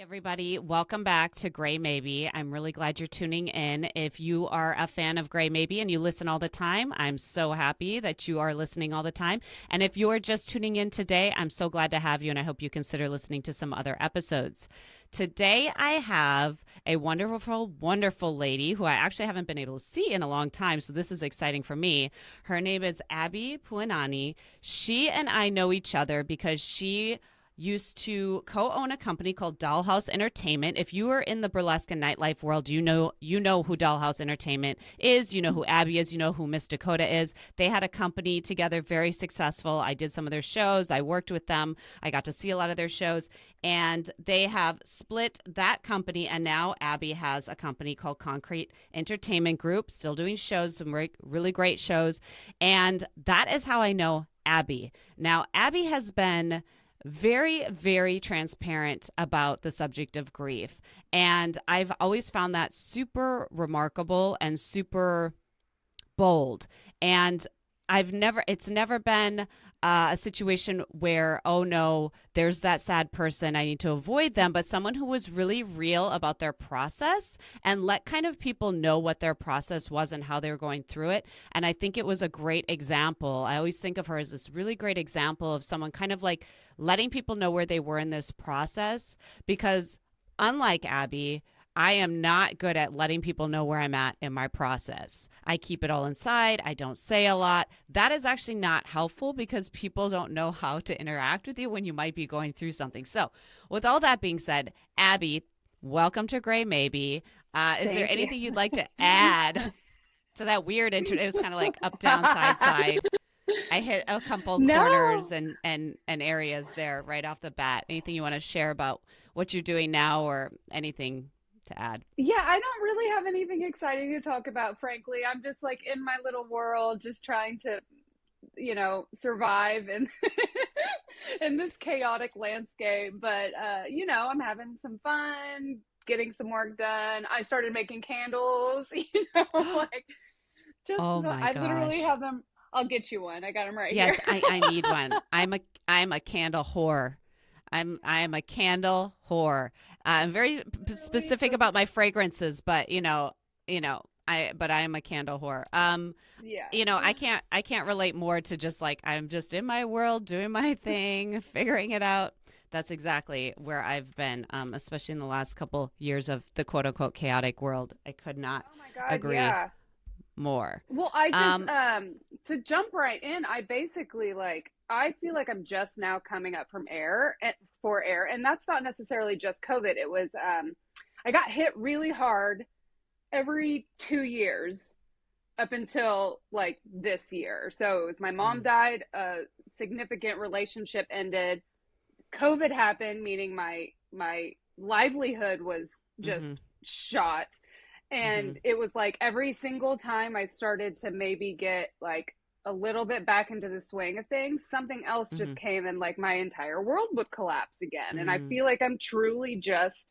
Everybody, welcome back to Gray Maybe. I'm really glad you're tuning in. If you are a fan of Gray Maybe and you listen all the time, I'm so happy that you are listening all the time. And if you are just tuning in today, I'm so glad to have you, and I hope you consider listening to some other episodes. Today, I have a wonderful, wonderful lady who I actually haven't been able to see in a long time, so this is exciting for me. Her name is Abbi Puanani. She and I know each other because she used to co-own a company called Dollhouse Entertainment. If you are in the burlesque and nightlife world, you know who Dollhouse Entertainment is. You know who Abbi is. You know who Miss Dakota is. They had a company together, very successful. I did some of their shows. I worked with them. I got to see a lot of their shows. And they have split that company, and now Abbi has a company called Concrete Entertainment Group, still doing shows, some really great shows. And that is how I know Abbi. Now, Abbi has been very, very transparent about the subject of grief. And I've always found that super remarkable and super bold. And it's never been a situation where, oh no, there's that sad person, I need to avoid them, but someone who was really real about their process and let kind of people know what their process was and how they were going through it. And I think it was a great example. I always think of her as this really great example of someone kind of like letting people know where they were in this process, because unlike Abbi, I am not good at letting people know where I'm at in my process. I keep it all inside. I don't say a lot. That is actually not helpful because people don't know how to interact with you when you might be going through something. So with all that being said, Abbi, welcome to Gray Maybe. Is there anything you'd like to add to that weird intro? It was kind of like up, down, side, side. I hit a couple corners and areas there right off the bat. Anything you want to share about what you're doing now or anything to add? Yeah, I don't really have anything exciting to talk about, frankly. I'm just like in my little world, just trying to, survive in in this chaotic landscape. But I'm having some fun, getting some work done. I started making candles, like just Oh my I literally gosh. have them. I'll get you one. I got them right Yes, here. I need one. I'm a candle whore. I'm a candle whore. I'm very Really? specific about my fragrances, but I am a candle whore. Yes. I can't relate more to just like I'm just in my world doing my thing, figuring it out. That's exactly where I've been, especially in the last couple years of the quote unquote chaotic world. I could not Oh my God, agree yeah. more. Well, I just Um, to jump right in, I basically I feel like I'm just now coming up from air for air, and that's not necessarily just COVID. It was I got hit really hard every 2 years up until like this year. So it was my mom mm, died, a significant relationship ended, COVID happened, meaning my livelihood was just mm-hmm, shot. mm-hmm, And it was like every single time I started to maybe get like a little bit back into the swing of things, something else mm-hmm, just came and like my entire world would collapse again. And I mm, feel like I'm truly just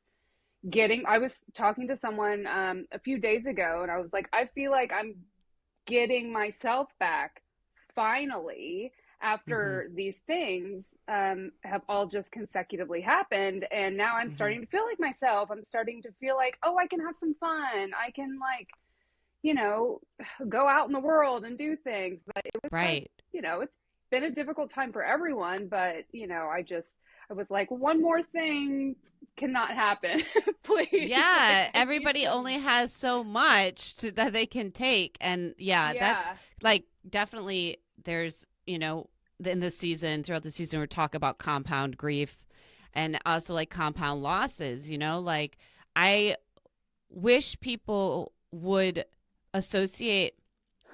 I was talking to someone a few days ago, and I was like, I feel like I'm getting myself back finally mm-hmm, after these things have all just consecutively happened. And now I'm mm-hmm. starting to feel like myself. I'm starting to feel like, oh, I can have some fun. I can you know, go out in the world and do things. But it was like, Right. it's been a difficult time for everyone. But, I was like, one more thing cannot happen, please. Like, Yeah, I need everybody only some. has so much that they can take. And yeah, that's Yeah. like definitely there's, in the season, throughout the season, we talk about compound grief and also like compound losses, like I wish people would associate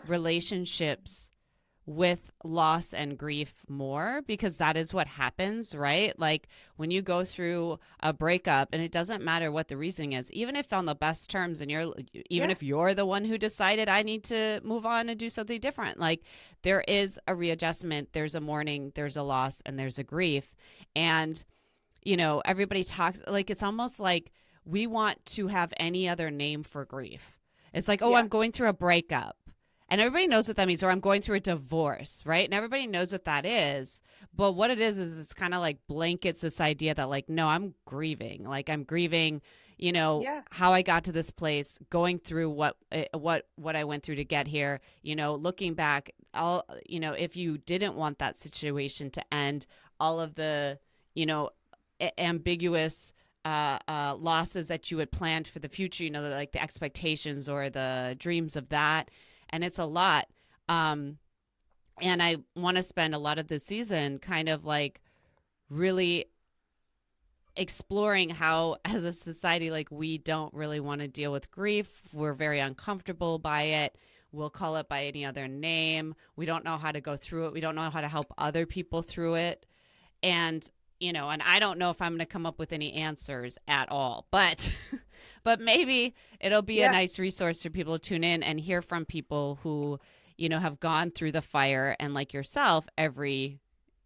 relationships with loss and grief more, because that is what happens, right? Like when you go through a breakup, and it doesn't matter what the reasoning is, even if on the best terms, and even Yeah. if you're the one who decided I need to move on and do something different, like there is a readjustment, there's a mourning, there's a loss, and there's a grief. And everybody talks like it's almost like we want to have any other name for grief. It's like, oh, Yeah. I'm going through a breakup. And everybody knows what that means, or I'm going through a divorce, right? And everybody knows what that is. But what it is it's kind of like blankets this idea that, like, no, I'm grieving. Like, I'm grieving, Yeah. how I got to this place, going through what I went through to get here, looking back, if you didn't want that situation to end, all of the, ambiguous losses that you had planned for the future, like the expectations or the dreams of that. And it's a lot. And I want to spend a lot of the season kind of like really exploring how, as a society, like, we don't really want to deal with grief. We're very uncomfortable by it. We'll call it by any other name. We don't know how to go through it. We don't know how to help other people through it. And, and I don't know if I'm going to come up with any answers at all, but but maybe it'll be a Yeah. nice resource for people to tune in and hear from people who, have gone through the fire, and like yourself, every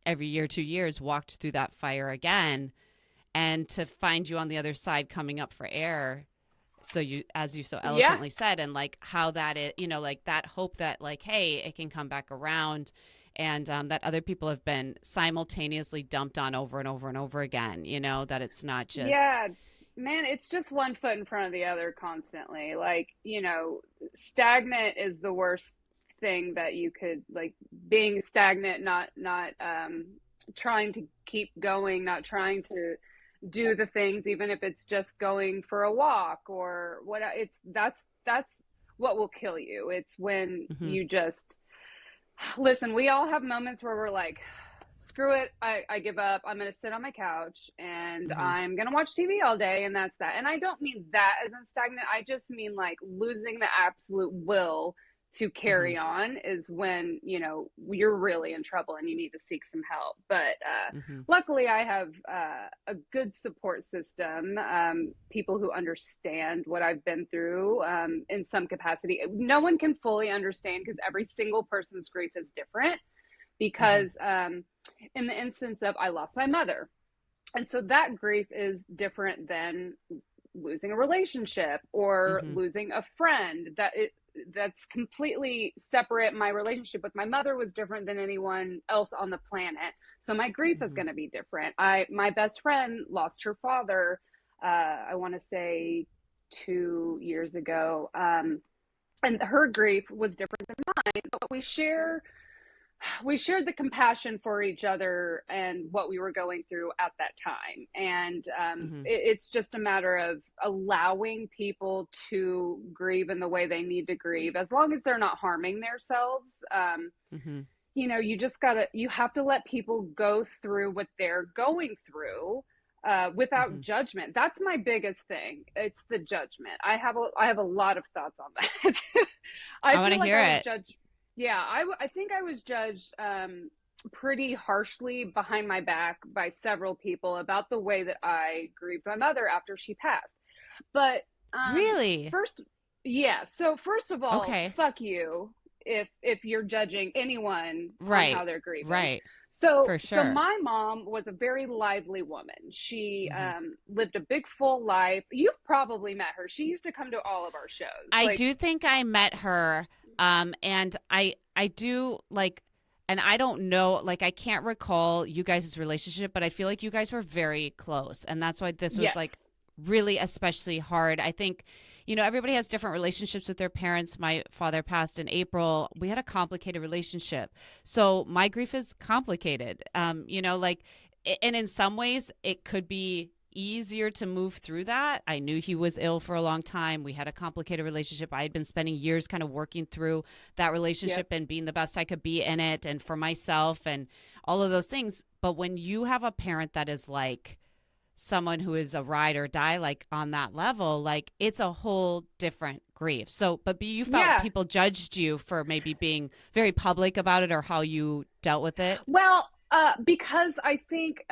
year, 2 years, walked through that fire again, and to find you on the other side coming up for air. So you, as you so Yeah. eloquently said, and like how that is, like that hope that, like, hey, it can come back around, and that other people have been simultaneously dumped on over and over and over again, that it's not just. Yeah, man, it's just one foot in front of the other constantly. Like, stagnant is the worst thing that you could, like, being stagnant, not trying to keep going, not trying to do the things, even if it's just going for a walk or what. It's that's what will kill you. It's when Mhm, you just listen. We all have moments where we're like, screw it, I give up, I'm going to sit on my couch and mhm, I'm going to watch TV all day, and that's that. And I don't mean that as in stagnant, I just mean like losing the absolute will to mhm, carry on is when you're really in trouble and you need to seek some help. But mhm, luckily I have a good support system, people who understand what I've been through, in some capacity. No one can fully understand because every single person's grief is different, mhm, because in the instance of, I lost my mother, and so that grief is different than losing a relationship or mhm, losing a friend. That's completely separate. My relationship with my mother was different than anyone else on the planet, so my grief is mhm, going to be different. My best friend lost her father, I want to say 2 years ago, and her grief was different than mine, but we shared the compassion for each other and what we were going through at that time. And mhm, it's just a matter of allowing people to grieve in the way they need to grieve, as long as they're not harming themselves. mhm, You have to let people go through what they're going through, without mhm. judgment. That's my biggest thing. It's the judgment. I have a lot of thoughts on that. I I want feel to like hear I was it. judged. Yeah, I think I was judged, pretty harshly behind my back by several people about the way that I grieved my mother after she passed. But Really? first, yeah. So first of all, Okay. fuck you if you're judging anyone on how Right. they're grieving. Right. So For so sure. my mom was a very lively woman. She Mhm. lived a big full life. You've probably met her. She used to come to all of our shows. I Like, do think I met her, and I do like, and I don't know, like, I can't recall you guys' relationship, but I feel like you guys were very close, and that's why this was yes. like really especially hard. I think, everybody has different relationships with their parents. My father passed in April. We had a complicated relationship, so my grief is complicated. Like, and in some ways, it could be easier to move through that. I knew he was ill for a long time. We had a complicated relationship. I had been spending years kind of working through that Yep. relationship and being the best I could be in it, and for myself and all of those things. But when you have a parent that is like someone who is a ride or die, like on that level, like it's a whole different grief. So, but you felt Yeah. people judged you for maybe being very public about it or how you dealt with it. Well, because I think,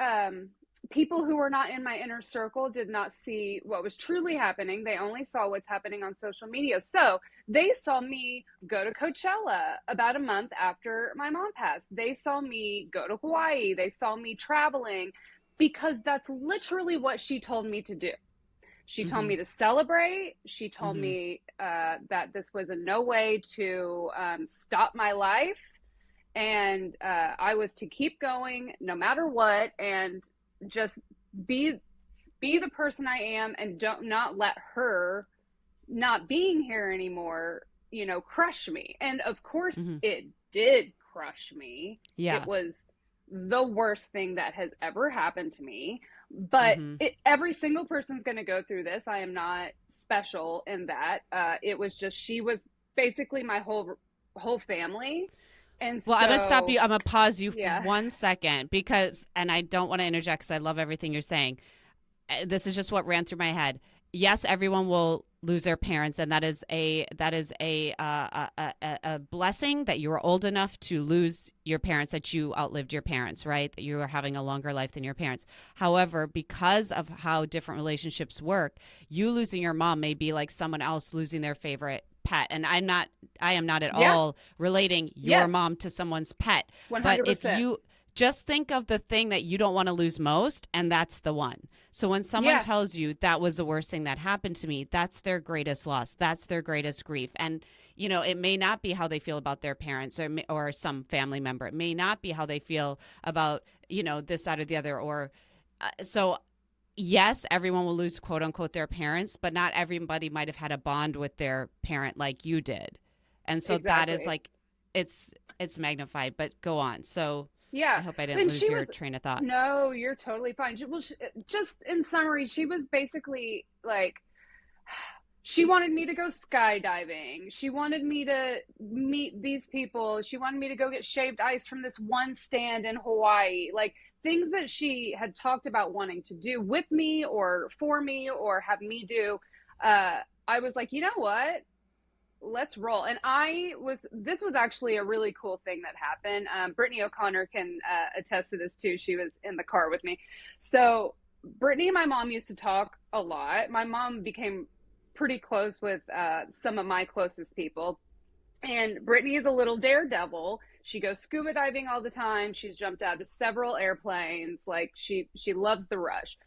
people who were not in my inner circle did not see what was truly happening. They only saw what's happening on social media. So they saw me go to Coachella about a month after my mom passed. They saw me go to Hawaii. They saw me traveling, because that's literally what she told me to do. She told Mm-hmm. me to celebrate. She told Mm-hmm. me that this was in no way to stop my life, and I was to keep going no matter what, and just be the person I am, and don't not let her not being here anymore, crush me. And of course, Mm-hmm. it did crush me. It Yeah. was the worst thing that has ever happened to me. But Mm-hmm. every single person's going to go through this. I am not special in that. It was just, she was basically my whole family. And Well, I'm gonna stop so, you. I'm gonna pause you for yeah. 1 second because, and I don't want to interject because I love everything you're saying. This is just what ran through my head. Yes, everyone will lose their parents, and that is a blessing that you were old enough to lose your parents, that you outlived your parents, right? That you are having a longer life than your parents. However, because of how different relationships work, you losing your mom may be like someone else losing their favorite pet. And I am not at Yeah. all relating your Yes. mom to someone's pet. But if 100%. you just think of the thing that you don't want to lose most, and that's the one. So when someone Yeah. tells you that was the worst thing that happened to me, that's their greatest loss. That's their greatest grief. And, it may not be how they feel about their parents or some family member. It may not be how they feel about, this, side, or the other. Or so, yes, everyone will lose, quote unquote, their parents, but not everybody might have had a bond with their parent like you did. And so that is Exactly. like, it's magnified, but go on. So I Yeah. hope I didn't And lose she your was, train of thought. no, you're totally fine. Well, just in summary, she was basically like, she wanted me to go skydiving. She wanted me to meet these people. She wanted me to go get shaved ice from this one stand in Hawaii. Like things that she had talked about wanting to do with me or for me or have me do. I was like, you know what? Let's roll. And this was actually a really cool thing that happened. Brittany O'Connor can attest to this too. She was in the car with me. So Brittany and my mom used to talk a lot. My mom became pretty close with some of my closest people. And Brittany is a little daredevil. She goes scuba diving all the time. She's jumped out of several airplanes. Like she loves the rush.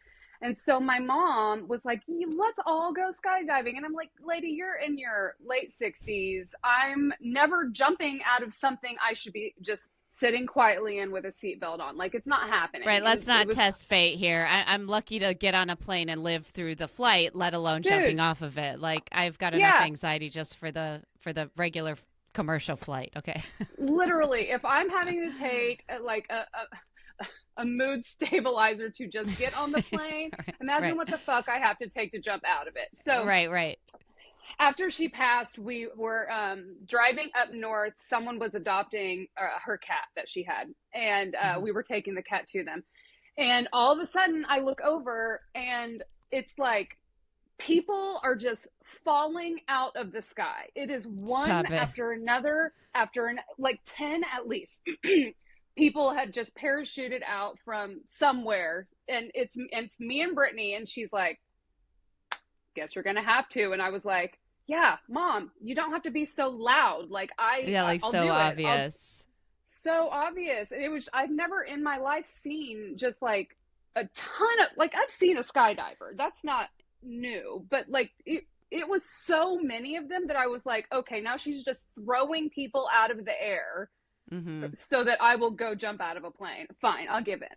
And so my mom was like, let's all go skydiving. And I'm like, lady, you're in your late 60s. I'm never jumping out of something I should be just sitting quietly in with a seatbelt on. Like, it's not happening. Right, And let's it not was, test fate here. I'm lucky to get on a plane and live through the flight, let alone jumping dude, off of it. Like I've got enough yeah, anxiety just for the regular commercial flight. Okay. literally, if I'm having to take a mood stabilizer to just get on the plane, imagine right, what the fuck I have to take to jump out of it. So right. after she passed, we were driving up north. Someone was adopting her cat that she had, and Mm-hmm. we were taking the cat to them. And all of a sudden, I look over, and it's like people are just falling out of the sky. It is one Stop it. after another, like 10 at least. People had just parachuted out from somewhere, and it's me and Brittany, and she's like, guess you're gonna have to. And I was like, yeah, mom, you don't have to be so loud. Like Yeah, like I'll so do it. I'll obvious. So obvious. And it was, I've never in my life seen just like a ton of, like, I've seen a skydiver. That's not new, but like it was so many of them that I was like, okay, now she's just throwing people out of the air Mm-hmm. so that I will go jump out of a plane. Fine, I'll give in.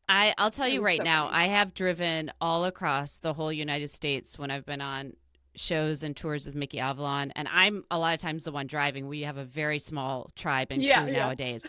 I'll tell It you was right so now, funny. I have driven all across the whole United States when I've been on shows and tours with Mickey Avalon, and I'm a lot of times the one driving. We have a very small tribe and Yeah, crew yeah. nowadays.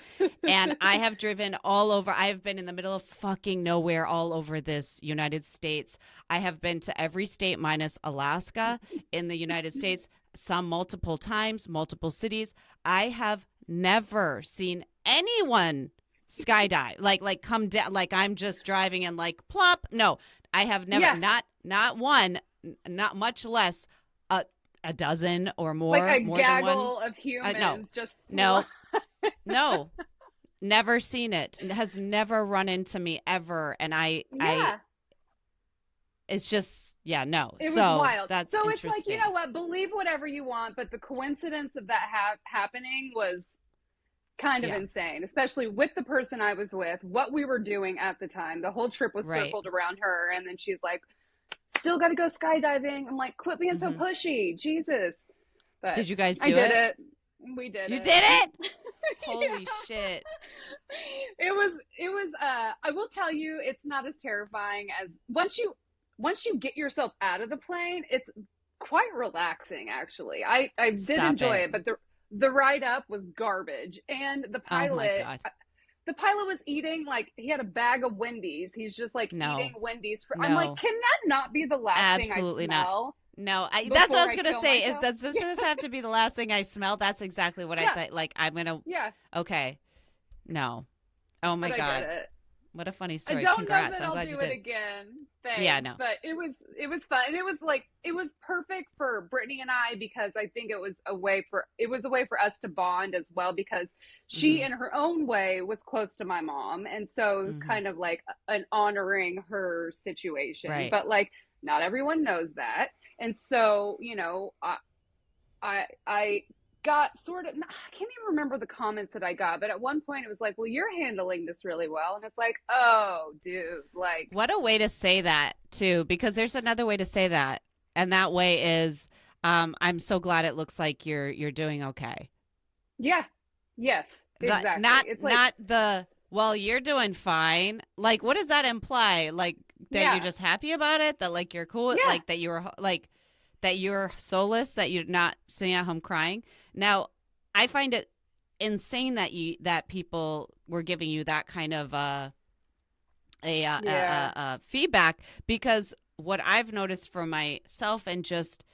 And I have driven all over. I've been in the middle of fucking nowhere all over this United States. I have been to every state minus Alaska in the United States, some multiple times, multiple cities. I have never seen anyone skydive like come down like I'm just driving and like plop. No, I have never, Yeah, not one, not much less a dozen or like a more than one. gaggle of No, humans just no, no, never seen it. It has never run into me ever, and I yeah, it's just, yeah, no. it was So wild. that's So it's like, you interesting. know what, believe whatever you want, but the coincidence of that happening was kind of Yeah, insane, especially with the person I was with, what we were doing at the time. The whole trip was right. circled around her, and then she's like, still got to go skydiving. I'm like, quit being so Mm-hmm. pushy. Jesus. But Did you guys I do did it? it. We did You it. did it? Yeah. Holy shit. It was I will tell you, it's not as terrifying as once you get yourself out of the plane, it's quite relaxing actually. I did Stop enjoy it. it, but the ride up was garbage. And Oh my God. the pilot was eating, like, he had a bag of Wendy's. He's just like eating No. Wendy's I'm like, No. can that not be the last thing I Absolutely not. smell No, that's what I before was I gonna kill say. Is myself? does this have to be the last thing I smell? That's exactly what I Yeah, thought. Like I'm gonna. yeah, Okay. No. Oh my but I did God. it. What a funny I story. don't know Congrats. that I'm I'll glad you do it did. again. Yeah. Thanks. No. But it was fun. And it was perfect for Brittany and I, because I think it was a way for us to bond as well, because she Mm-hmm. in her own way was close to my mom. And so it was Mm-hmm. kind of like an honoring her situation. Right. But like, not everyone knows that. And so, I got sort of, I can't even remember the comments that I got, but at one point it was like, well, you're handling this really well. And it's like, oh, dude, like, What a way to say that too, because there's another way to say that, and that way is, I'm so glad it looks like you're doing okay. yeah, yes, exactly. Not It's like, not the well, you're doing fine. Like, what does that imply? Like that you're yeah, just happy about it? That like you're cool? yeah, Like that you're like that you're soulless? That you're not sitting at home crying? Now, I find it insane that people were giving you that kind of yeah, feedback, because what I've noticed for myself and just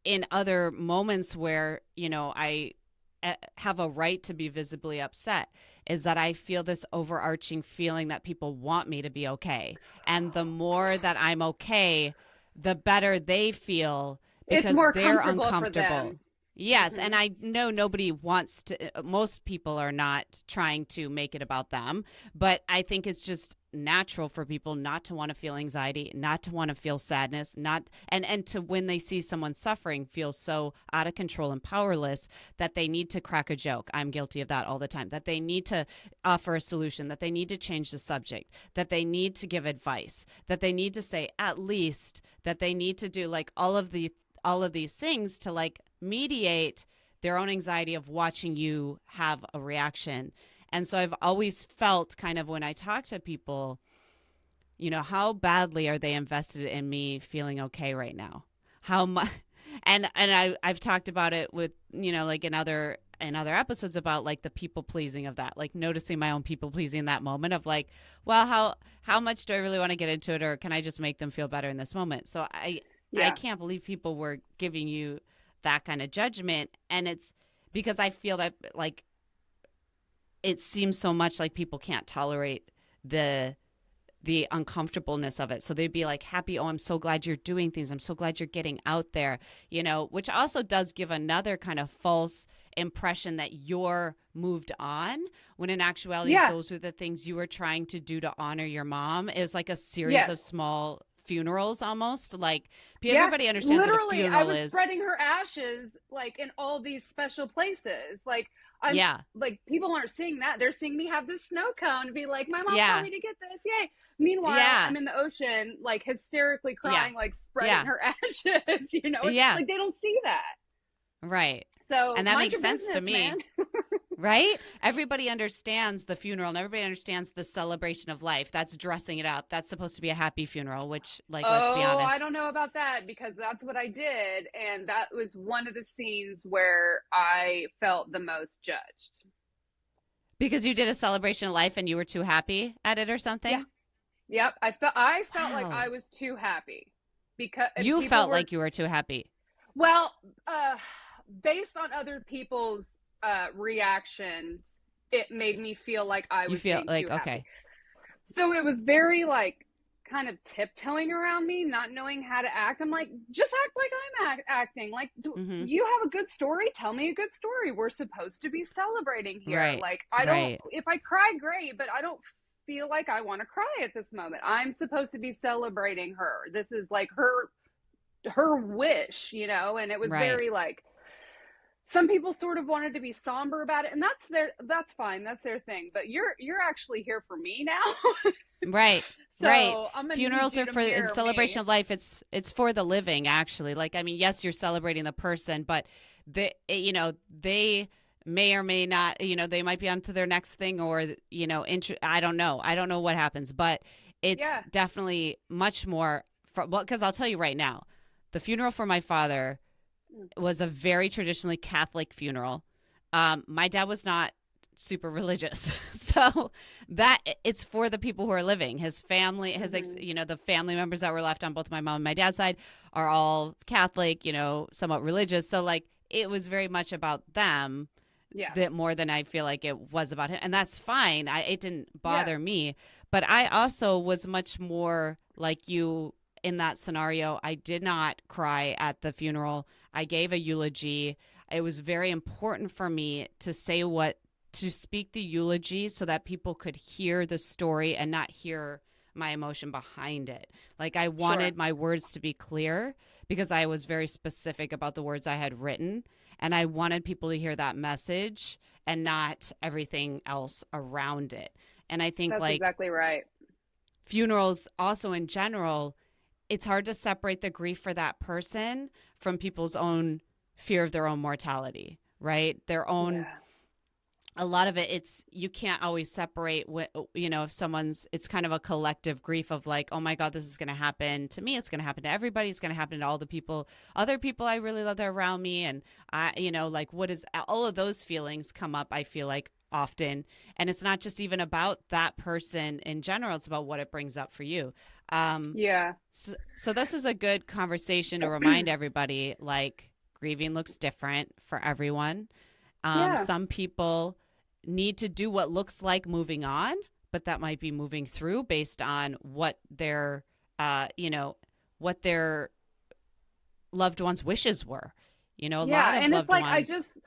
in other moments where I have a right to be visibly upset is that I feel this overarching feeling that people want me to be okay, and the more that I'm okay, the better they feel it's because more they're comfortable for uncomfortable. them. Yes, Hmm. and I know nobody wants to, most people are not trying to make it about them, but I think it's just natural for people not to want to feel anxiety, not to want to feel sadness, not and to when they see someone suffering feel so out of control and powerless that they need to crack a joke. I'm guilty of that all the time. That they need to offer a solution, that they need to change the subject, that they need to give advice, that they need to say at least, that they need to do like all of these things to like mediate their own anxiety of watching you have a reaction. And so I've always felt kind of when I talk to people, how badly are they invested in me feeling okay right now? How much? And I've talked about it with like in other episodes about like the people pleasing of that, like noticing my own people pleasing in that moment of like, well, how much do I really want to get into it, or can I just make them feel better in this moment? So I Yeah. can't believe people were giving you that kind of judgment, and it's because I feel that like it seems so much like people can't tolerate the uncomfortableness of it. So they'd be like happy, oh, I'm so glad you're doing things. I'm so glad you're getting out there, which also does give another kind of false impression that you're moved on, when in actuality, Yeah. those are the things you were trying to do to honor your mom. It was like a series Yes. of small funerals almost. Like Yeah, everybody understands what a literally, I funeral was is. spreading her ashes like in all these special places. Like, I'm Yeah. like, people aren't seeing that. They're seeing me have this snow cone and be like, my mom told Yeah. me to get this. Yay. Meanwhile, Yeah. I'm in the ocean, like hysterically Yeah. crying, like spreading Yeah. her ashes. Yeah. Like they don't see that. Right. So And that mind makes your sense to business, man. me. Right? Everybody understands the funeral and everybody understands the celebration of life. That's dressing it up. That's supposed to be a happy funeral, which, like, let's be Oh, I honest. don't know about that, because that's what I did. And that was one of the scenes where I felt the most judged. Because you did a celebration of life and you were too happy at it or Yeah. something? Yep. I felt like I Wow. was too happy, because and You people felt were, like you were too happy. well, based on other people's reactions, it made me feel like I You was feel being too like, happy. okay. So it was very like kind of tiptoeing around me, not knowing how to act. I'm like, just act like I'm acting. Like, Mm-hmm. you have a good story? Tell me a good story. We're supposed to be celebrating here. Right. Like, I don't, Right. if I cry, great, but I don't feel like I want to cry at this moment. I'm supposed to be celebrating her. This is like her wish, and it was Right. very like, some people sort of wanted to be somber about it, and that's fine. That's their thing. But you're actually here for me now. Right. Right. So I'm gonna need Funerals you are to for in mirror me. celebration of life. It's for the living, actually. Like, I mean, yes, you're celebrating the person, but they may or may not, they might be on to their next thing, or I don't know. I don't know what happens, but it's Yeah. definitely much more well, because I'll tell you right now, the funeral for my father was a very traditionally Catholic funeral. My dad was not super religious, so that it's for the people who are living. His family, Hmm. the family members that were left on both my mom and my dad's side are all Catholic, somewhat religious. So like it was very much about them Yeah. that more than I feel like it was about him, and that's fine. It didn't Yeah. bother me, but I also was much more like you in that scenario. I did not cry at the funeral. I gave a eulogy. It was very important for me to speak the eulogy so that people could hear the story and not hear my emotion behind it. Like I Sure. wanted my words to be clear because I was very specific about the words I had written, and I wanted people to hear that message and not everything else around it. And I think That's like exactly right. funerals also in general, it's hard to separate the grief for that person from people's own fear of their own mortality, right? Their own, Yeah. a lot of it, it's you can't always separate if someone's, it's kind of a collective grief of like, oh my god, this is going to happen to me, it's going to happen to everybody, it's going to happen to all the people, other people I really love that are around me, and I like what is, all of those feelings come up, I feel like, often. And it's not just even about that person in general, it's about what it brings up for you. um Yeah. so this is a good conversation to remind everybody, like, grieving looks different for everyone. Yeah. Some people need to do what looks like moving on, but that might be moving through based on what their loved ones' wishes were. A lot Yeah. of And it's loved like, I ones. just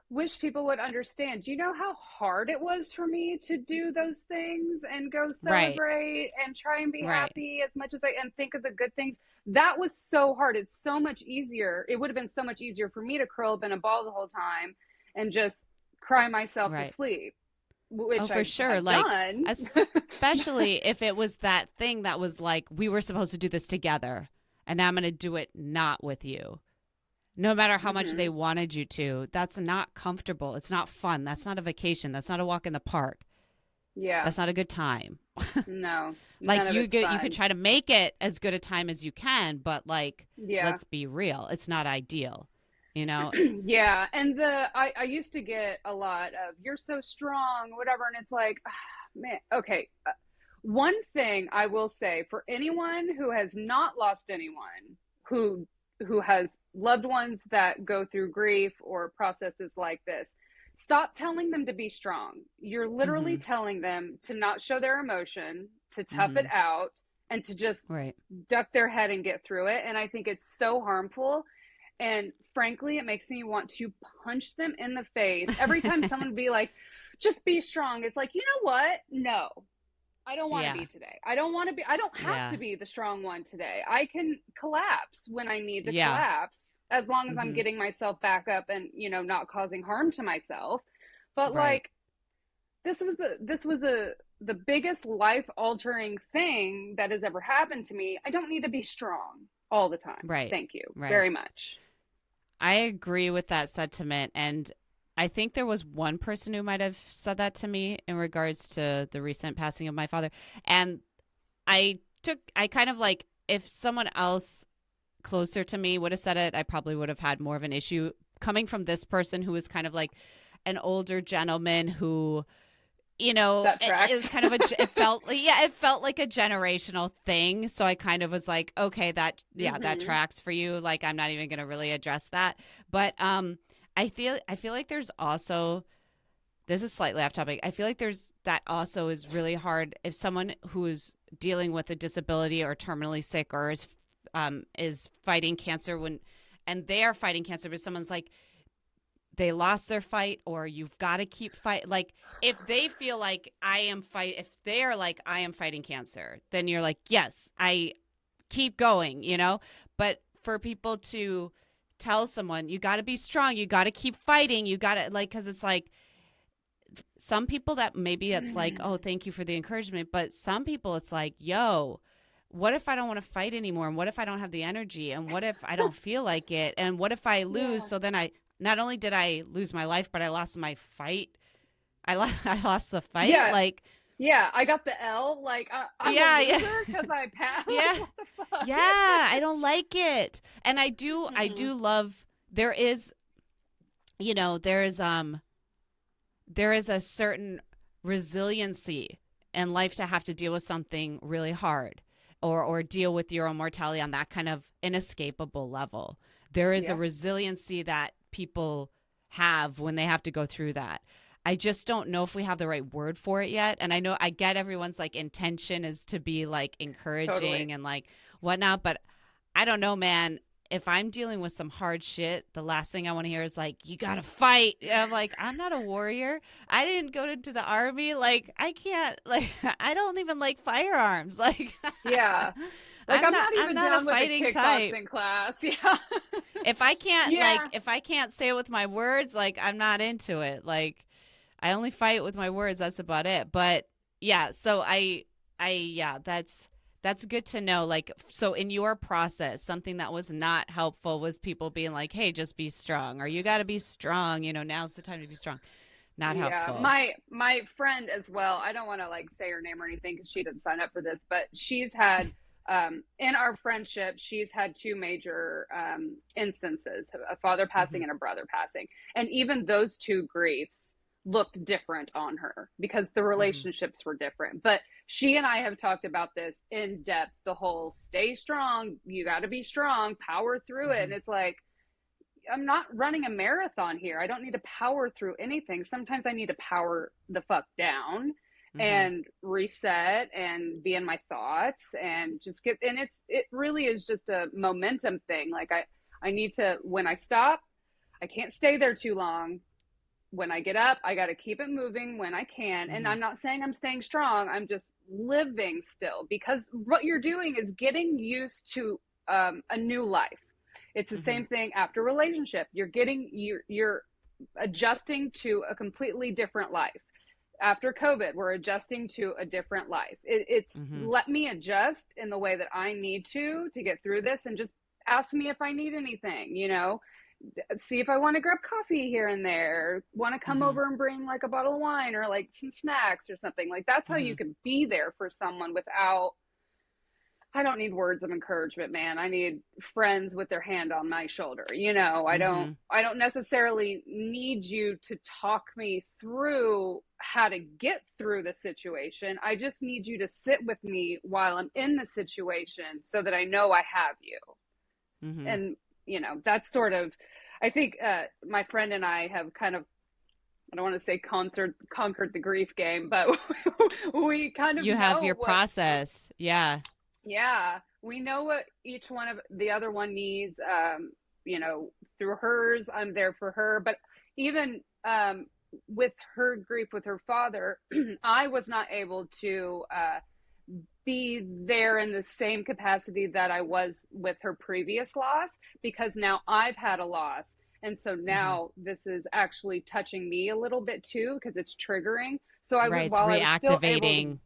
wish people would understand. Do you know how hard it was for me to do those things and go Right, celebrate and try and be right. happy as much as and think of the good things? That was so hard. It's so much easier. It would have been so much easier for me to curl up in a ball the whole time and just cry myself to Right. sleep, Oh, which for I sure. have Like, done. especially if it was that thing that was like, we were supposed to do this together, and now I'm going to do it not with you. No matter how much they Hmm. wanted you to, that's not comfortable. It's not fun. That's not a vacation. That's not a walk in the park. Yeah. That's not a good time. No, none Like of it's you could fun. try to make it as good a time as you can, but like, Yeah. let's be real. It's not ideal, you know? Yeah, and I used to get a lot of "you're so strong," whatever, and it's like, man, okay. One thing I will say for anyone who has not lost anyone, who has loved ones that go through grief or processes like this, stop telling them to be strong. You're literally Mhm. telling them to not show their emotion, to tough it Mhm. out, and to just Right. duck their head and get through it. And I think it's so harmful. And frankly, it makes me want to punch them in the face every time someone be like, just be strong. It's like, you know what? No, I don't want to Yeah. be today. I don't have Yeah. to be the strong one today. I can collapse when I need to Yeah. collapse as long as I'm Mhm. getting myself back up and, not causing harm to myself. But Right. like, this was the biggest life altering thing that has ever happened to me. I don't need to be strong all the time. Right. Thank you Right. very much. I agree with that sentiment. And I think there was one person who might have said that to me in regards to the recent passing of my father. And I kind of like, if someone else closer to me would have said it, I probably would have had more of an issue. Coming from this person who is kind of like an older gentleman who, That it tracks. was kind of it felt like a generational thing. So I kind of was like, okay, that Hmm. tracks for you. Like, I'm not even going to really address that. But I feel like there's also, this is slightly off topic. I feel like there's that also is really hard if someone who's dealing with a disability or terminally sick or is fighting cancer, and they are fighting cancer, but someone's like, they lost their fight, or you've got to keep fight. Like, if they feel like if they are like, I am fighting cancer, then you're like, yes, I keep going. But for people to tell someone, you got to be strong. You got to keep fighting. You got to, like, because it's like some people that maybe it's like, oh, thank you for the encouragement. But some people it's like, yo, what if I don't want to fight anymore? And what if I don't have the energy? And what if I don't feel like it? And what if I lose? Yeah. So then not only did I lose my life, but I lost my fight. I lost the fight. Yeah. Like, Yeah, I got the L. Like, I'm yeah, a yeah. loser because I passed. Yeah. Like, what the fuck? Yeah, I don't like it. And I do love, there is, there is a certain resiliency in life to have to deal with something really hard or deal with your own mortality on that kind of inescapable level. There is a resiliency that people have when they have to go through that. I just don't know if we have the right word for it yet. And I know I get everyone's like intention is to be like encouraging and like whatnot, but I don't know, man. If I'm dealing with some hard shit, the last thing I want to hear is like, you got to fight. And I'm like, I'm not a warrior. I didn't go into the army. Like, I can't, like, I don't even like firearms. Like, Yeah. Like, I'm not even down a with the fighting kickboxing type. class. Yeah. If I can't, if I can't say it with my words, like, I'm not into it. Like, I only fight with my words. That's about it. But yeah, so that's good to know. Like, so in your process, something that was not helpful was people being like, hey, just be strong, or you got to be strong. Now's the time to be strong. Not helpful. My friend as well. I don't want to like say her name or anything because she didn't sign up for this, but she's had, in our friendship, she's had two major instances, a father passing and a brother passing. And even those two griefs looked different on her because the relationships were different. But she and I have talked about this in depth, the whole stay strong, you got to be strong, power through it. And it's like, I'm not running a marathon here. I don't need to power through anything. Sometimes I need to power the fuck down and reset and be in my thoughts and just get, and it really is just a momentum thing. Like I need to, when I stop, I can't stay there too long. When I get up, I got to keep it moving when I can. And I'm not saying I'm staying strong. I'm just living still, because what you're doing is getting used to a new life. It's the same thing after relationship. You're adjusting to a completely different life. After COVID, we're adjusting to a different life. It's let me adjust in the way that I need to get through this, and just ask me if I need anything, see if I want to grab coffee here and there, want to come over and bring like a bottle of wine or like some snacks or something. Like, that's how you can be there for someone without, I don't need words of encouragement, man. I need friends with their hand on my shoulder. I don't necessarily need you to talk me through how to get through the situation. I just need you to sit with me while I'm in the situation so that I know I have you. And that's sort of, I think my friend and I have kind of, I don't want to say conquered the grief game, but we kind of have your process. Yeah. We know what each one of the other one needs. Through hers, I'm there for her. But even with her grief with her father, I was not able to be there in the same capacity that I was with her previous loss, because now I've had a loss. And so now this is actually touching me a little bit too, because it's triggering. So it's reactivating.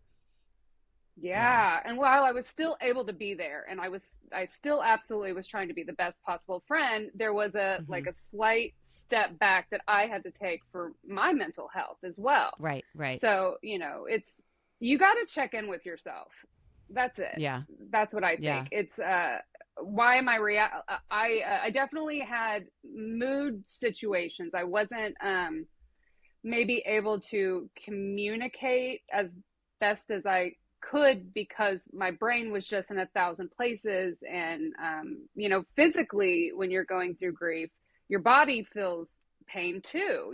And while I was still able to be there, and I still absolutely was trying to be the best possible friend, there was like a slight step back that I had to take for my mental health as well. Right. So, you got to check in with yourself. That's it. Yeah. That's what I think. Yeah. It's, why am I definitely had mood situations. I wasn't, maybe able to communicate as best as I could, because my brain was just in 1,000 places. And, physically, when you're going through grief, your body feels pain too,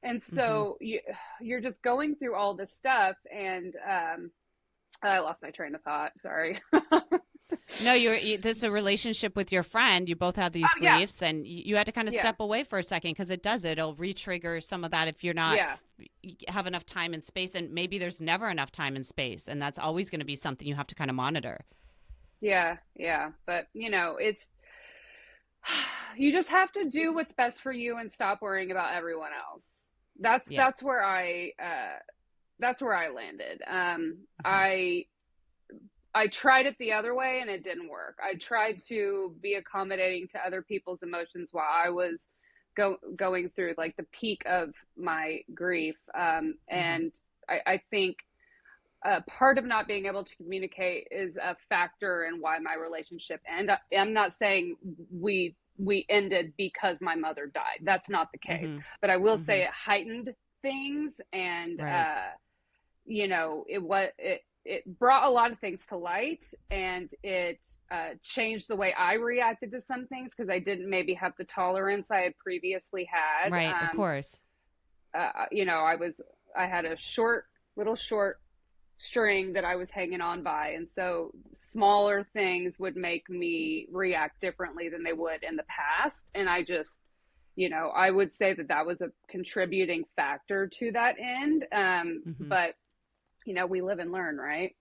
And so you're just going through all this stuff, and I lost my train of thought. Sorry. No, this is a relationship with your friend. You both had these griefs, and you had to kind of step away for a second, because it'll re-trigger some of that if you're not have enough time and space, and maybe there's never enough time and space, and that's always going to be something you have to kind of monitor. Yeah. But, it's You just have to do what's best for you and stop worrying about everyone else. That's Yeah. that's where I that's where I landed. Hmm. I tried it the other way and it didn't work. I tried to be accommodating to other people's emotions while I was going through like the peak of my grief. Hmm. And I think part of not being able to communicate is a factor in why my relationship ended. I'm not saying we ended because my mother died. That's not the case. Hmm. But I will Hmm. say it heightened things, and Right. it brought a lot of things to light, and it changed the way I reacted to some things because I didn't maybe have the tolerance I had previously had. Right. Of course. I had a little short string that I was hanging on by. And so smaller things would make me react differently than they would in the past. And I would say that that was a contributing factor to that end. Hmm. But, we live and learn, right?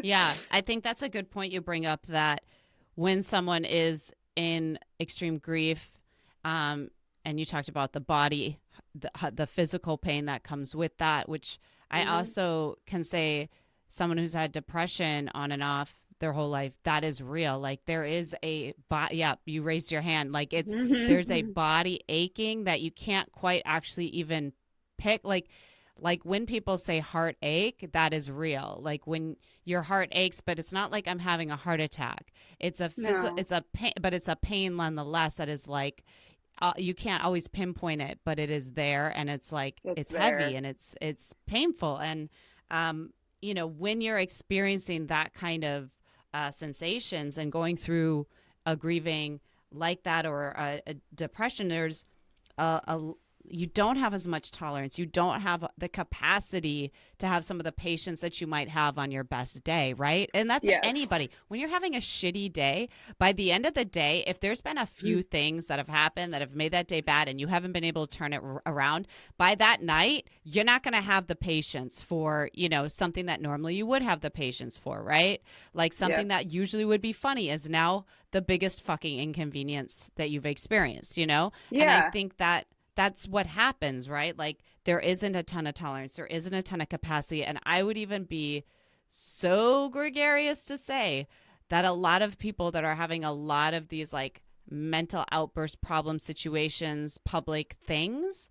Yeah. I think that's a good point you bring up, that when someone is in extreme grief, um, and you talked about the body, the physical pain that comes with that, which I Mm-hmm. also can say, someone who's had depression on and off their whole life, that is real. Like there is a body. Yeah, you raised your hand. Like there's a Mm-hmm. body aching that you can't quite actually even pick. Like when people say heartache, that is real. Like when your heart aches, but it's not like I'm having a heart attack. No, It's a pain, but it's a pain nonetheless. That is like, you can't always pinpoint it, but it is there, and it's like it's it's heavy there. and it's painful. And when you're experiencing that kind of sensations and going through a grieving like that, or a depression, there's a you don't have as much tolerance. You don't have the capacity to have some of the patience that you might have on your best day, right? And that's Yes. anybody. When you're having a shitty day, by the end of the day, if there's been a few things that have happened that have made that day bad and you haven't been able to turn it around, by that night, you're not going to have the patience for, something that normally you would have the patience for, right? Like Yep. something that usually would be funny is now the biggest fucking inconvenience that you've experienced. And I Yeah. think that that's what happens, right? Like there isn't a ton of tolerance, there isn't a ton of capacity. And I would even be so gregarious to say that a lot of people that are having a lot of these like mental outburst problem situations, public things,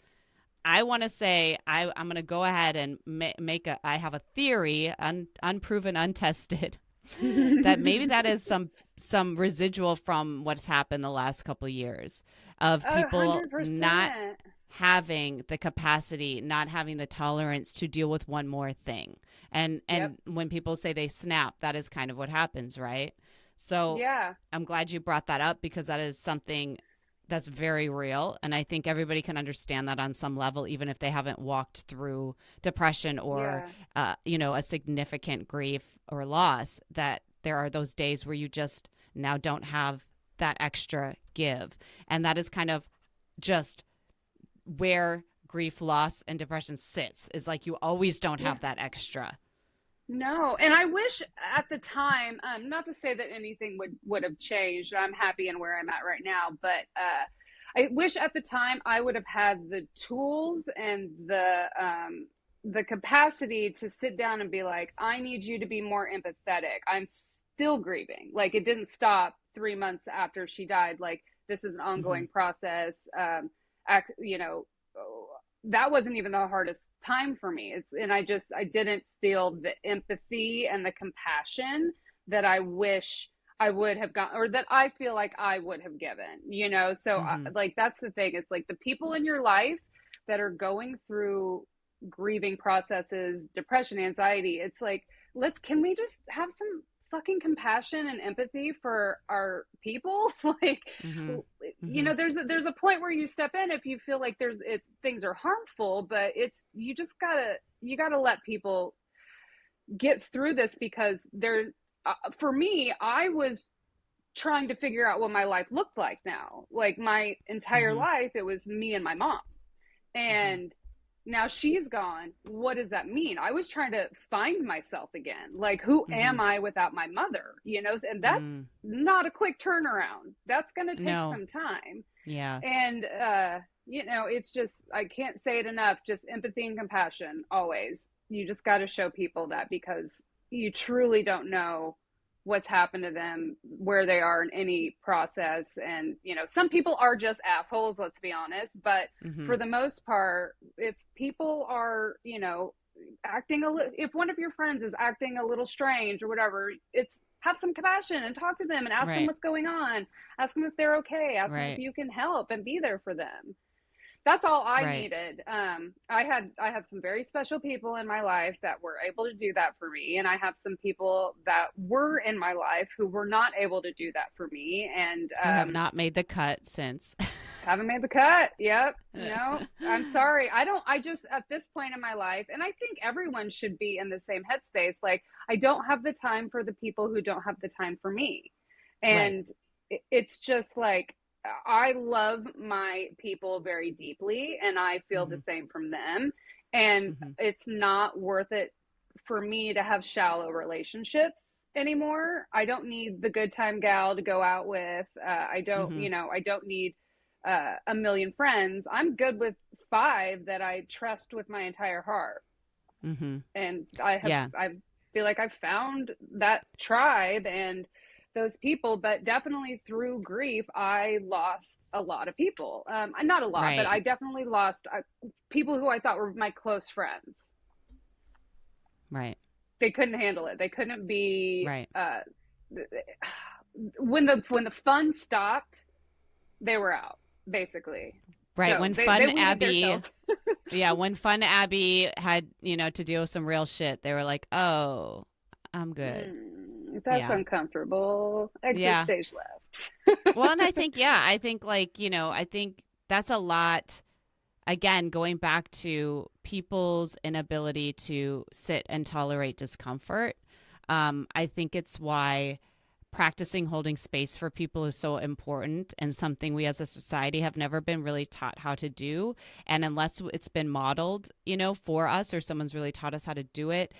I want to say I'm going to go ahead and I have a theory, unproven, untested, that maybe that is some residual from what's happened the last couple of years of Oh, people not 100%. having the capacity, not having the tolerance to deal with one more thing. And Yep. and when people say they snap, that is kind of what happens, right? So Yeah. I'm glad you brought that up, because that is something that's very real, and I think everybody can understand that on some level, even if they haven't walked through depression or Yeah. a significant grief or loss, that there are those days where you just now don't have that extra give. And that is kind of just where grief, loss, and depression sits, is like you always don't Yeah. have that extra. No, and I wish at the time, not to say that anything would have changed. I'm happy in where I'm at right now, but I wish at the time I would have had the tools and the capacity to sit down and be like, I need you to be more empathetic. I'm still grieving. Like it didn't stop 3 months after she died. Like this is an Mm-hmm. ongoing process. You know, that wasn't even the hardest time for me. And I didn't feel the empathy and the compassion that I wish I would have gotten, or that I feel like I would have given. So Mm-hmm. like that's the thing. It's like the people in your life that are going through grieving processes, depression, anxiety. It's like, can we just have some fucking compassion and empathy for our people? Like, Mm-hmm. Mm-hmm. there's a point where you step in if you feel like things are harmful, but you gotta let people get through this because for me, I was trying to figure out what my life looked like now. Like my entire Mm-hmm. life, it was me and my mom. Mm-hmm. And now she's gone. What does that mean? I was trying to find myself again. Like, who Mm-hmm. am I without my mother? And that's Mm. not a quick turnaround. That's going to take No. some time. Yeah. And, it's just, I can't say it enough, just empathy and compassion always. You just got to show people that, because you truly don't know what's happened to them, where they are in any process. And, some people are just assholes, let's be honest. But Mm-hmm. for the most part, if people are, acting if one of your friends is acting a little strange or whatever, it's have some compassion and talk to them and ask them Right. what's going on. Ask them if they're okay. Ask them if Right. you can help and be there for them. That's all I Right. needed. I have some very special people in my life that were able to do that for me, and I have some people that were in my life who were not able to do that for me, and Who have not made the cut since. haven't made the cut. Yep. I'm sorry. I just, at this point in my life, and I think everyone should be in the same headspace. Like, I don't have the time for the people who don't have the time for me. Right. And it's just like, I love my people very deeply, and I feel Mm-hmm. the same from them. And Mm-hmm. it's not worth it for me to have shallow relationships anymore. I don't need the good time gal to go out with. Mm-hmm. I don't need a million friends. I'm good with five that I trust with my entire heart. Mm-hmm. And Yeah. I feel like I've found that tribe and those people. But definitely through grief, I lost a lot of people. Not a lot, but Right. I definitely lost people who I thought were my close friends. Right. They couldn't handle it. They couldn't be, Right. when the fun stopped, they were out, basically. Right. So When they Fun weeded Abby, themselves. yeah, when Fun Abby had, to deal with some real shit, they were like, oh, I'm good. That's Yeah. uncomfortable. Exit Yeah. stage left. Well, and I think, yeah, I think like, I think that's a lot. Again, going back to people's inability to sit and tolerate discomfort. I think it's why practicing holding space for people is so important and something we as a society have never been really taught how to do. And unless it's been modeled, for us, or someone's really taught us how to do it,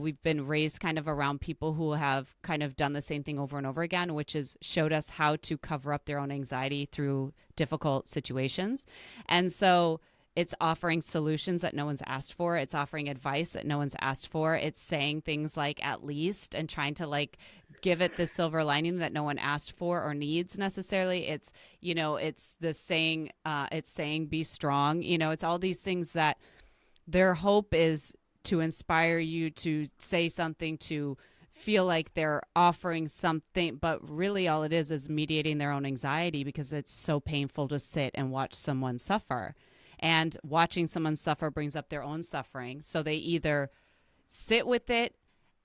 we've been raised kind of around people who have kind of done the same thing over and over again, which is showed us how to cover up their own anxiety through difficult situations. And so it's offering solutions that no one's asked for. It's offering advice that no one's asked for. It's saying things like at least and trying to like give it the silver lining that no one asked for or needs necessarily. It's, it's the saying, it's saying be strong. It's all these things that their hope is to inspire you to say something, to feel like they're offering something, but really all it is mediating their own anxiety, because it's so painful to sit and watch someone suffer. And watching someone suffer brings up their own suffering. So they either sit with it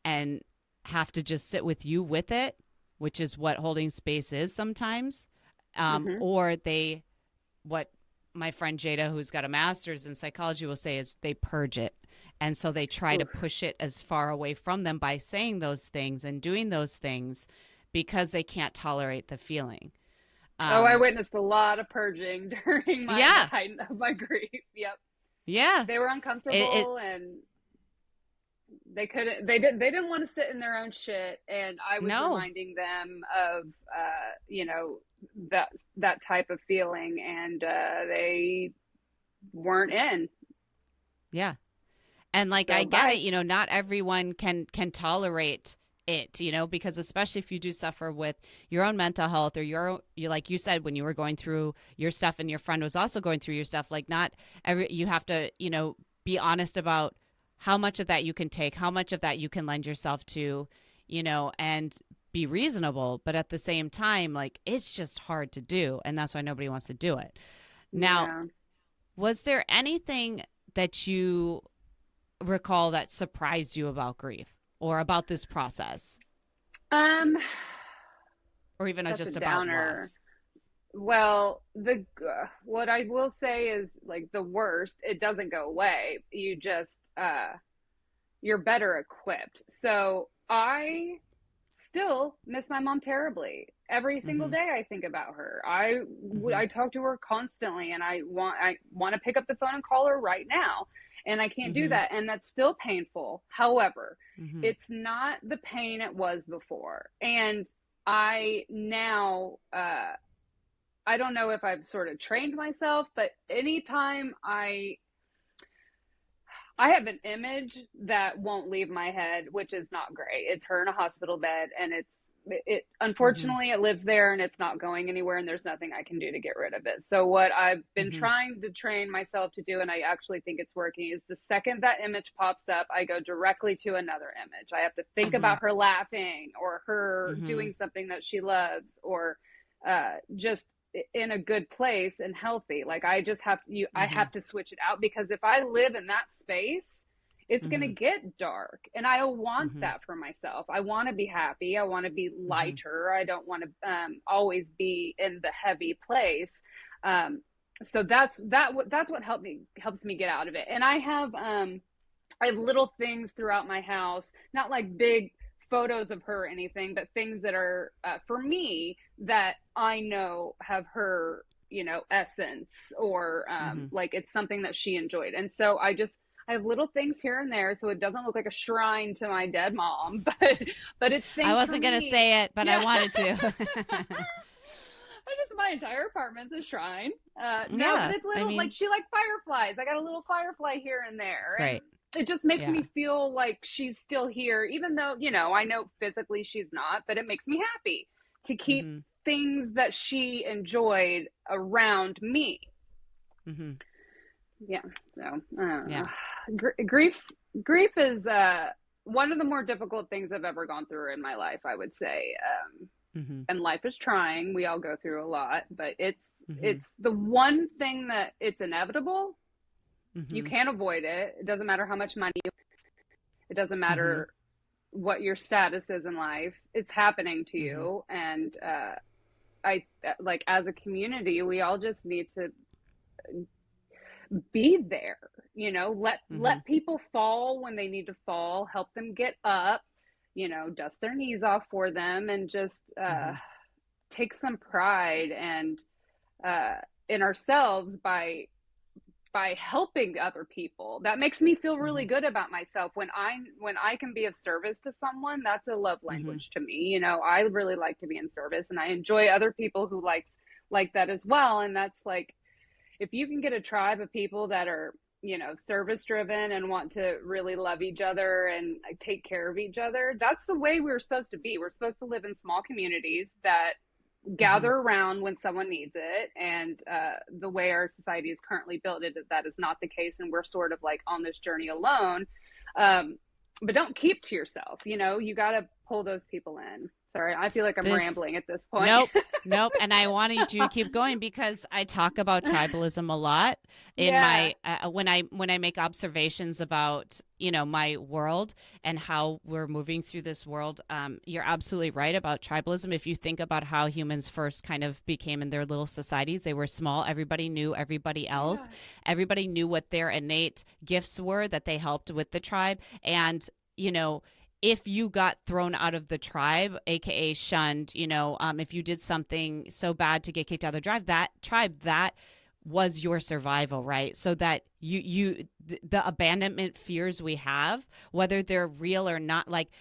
and have to just sit with you with it, which is what holding space is sometimes, Hmm. or what my friend Jada, who's got a master's in psychology, will say is they purge it. And so they try to Oof. push it as far away from them by saying those things and doing those things because they can't tolerate the feeling. Oh, I Um, witnessed a lot of purging during the yeah, height of my grief. Yep. yeah. They were It uncomfortable, and they didn't want to sit in their own shit, and I was no, reminding them of that type of feeling, and they weren't in. yeah. And like I So get it, bye. not everyone can tolerate it, because especially if you do suffer with your own mental health, or you like you said, when you were going through your stuff and your friend was also going through your stuff, like not every you have to, be honest about how much of that you can take, how much of that you can lend yourself to, and be reasonable, but at the same time, like it's just hard to do, and that's why nobody wants to do it. Now, Yeah. was there anything that you recall that surprised you about grief or about this process, Um, or even such a just about downer. loss? Well, the what I will say is, like, the worst, it doesn't go away. You just you're better equipped. So I still miss my mom terribly. every single Mm-hmm. day I think about her. Mm-hmm. I talk to her constantly, and I want to pick up the phone and call her right now, and I can't do Mm-hmm. that, and that's still painful. However, Mm-hmm. it's not the pain it was before. And I now I don't know if I've sort of trained myself, but anytime I have an image that won't leave my head, which is not great. It's her in a hospital bed, and it Mm-hmm. unfortunately it lives there, and it's not going anywhere, and there's nothing I can do to get rid of it. So what I've been Mm-hmm. trying to train myself to do, and I actually think it's working, is the second that image pops up, I go directly to another image. I have to think Mm-hmm. about her laughing, or her Mm-hmm. doing something that she loves, or just in a good place and healthy. Like I Mm-hmm. have to switch it out, because if I live in that space, it's going to Mm-hmm. get dark, and I don't want Mm-hmm. that for myself. I want to be happy. I want to be Mm-hmm. lighter. I don't want to always be in the heavy place. So that's what helps me get out of it. And I have little things throughout my house, not like big photos of her or anything, but things that are for me, that I know have her, essence, or Mm-hmm. like it's something that she enjoyed. And so I have little things here and there, so it doesn't look like a shrine to my dead mom, but it's I things for wasn't gonna me. say it, but I Yeah. wanted to. My entire apartment's a shrine. No, but Yeah, it's I little, like mean, she liked fireflies. I got a little firefly here and there, and great. it just makes Yeah. me feel like she's still here, even though, I know physically she's not, but it makes me happy to keep Mm-hmm. things that she enjoyed around me. Mm-hmm. Yeah. So I don't know. Yeah. Grief is one of the more difficult things I've ever gone through in my life, I would say. Mm-hmm. And life is trying. We all go through a lot, but Mm-hmm. it's the one thing that it's inevitable. You Mm-hmm. can't avoid it. It doesn't matter how much money, it doesn't Mm-hmm. matter what your status is in life. It's happening to Mm-hmm. you. And I like, as a community, we all just need to be there. Mm-hmm. Let people fall when they need to fall, help them get up, dust their knees off for them, and just Mm-hmm. take some pride and uh, in ourselves by helping other people. That makes me feel really Mm-hmm. good about myself when I can be of service to someone. That's a love Mm-hmm. language to me. I really like to be in service, and I enjoy other people who like that as well. And that's like, if you can get a tribe of people that are, service driven and want to really love each other and take care of each other, that's the way we're supposed to be. We're supposed to live in small communities that Mm-hmm. gather around when someone needs it. And the way our society is currently built, that is not the case, and we're sort of like on this journey alone. um, but don't keep to yourself. You got to pull those people in. Sorry, I feel like I'm This rambling at this point. Nope, nope. And I wanted you to keep going because I talk about tribalism a lot in Yeah. my when I make observations about my world and how we're moving through this world. You're absolutely right about tribalism. If you think about how humans first kind of became in their little societies, they were small. Everybody knew everybody else. Yeah. Everybody knew what their innate gifts were that they helped with the tribe, and if you got thrown out of the tribe, aka shunned, if you did something so bad to get kicked out of the tribe, that was your survival, right? So that the abandonment fears we have, whether they're real or not, like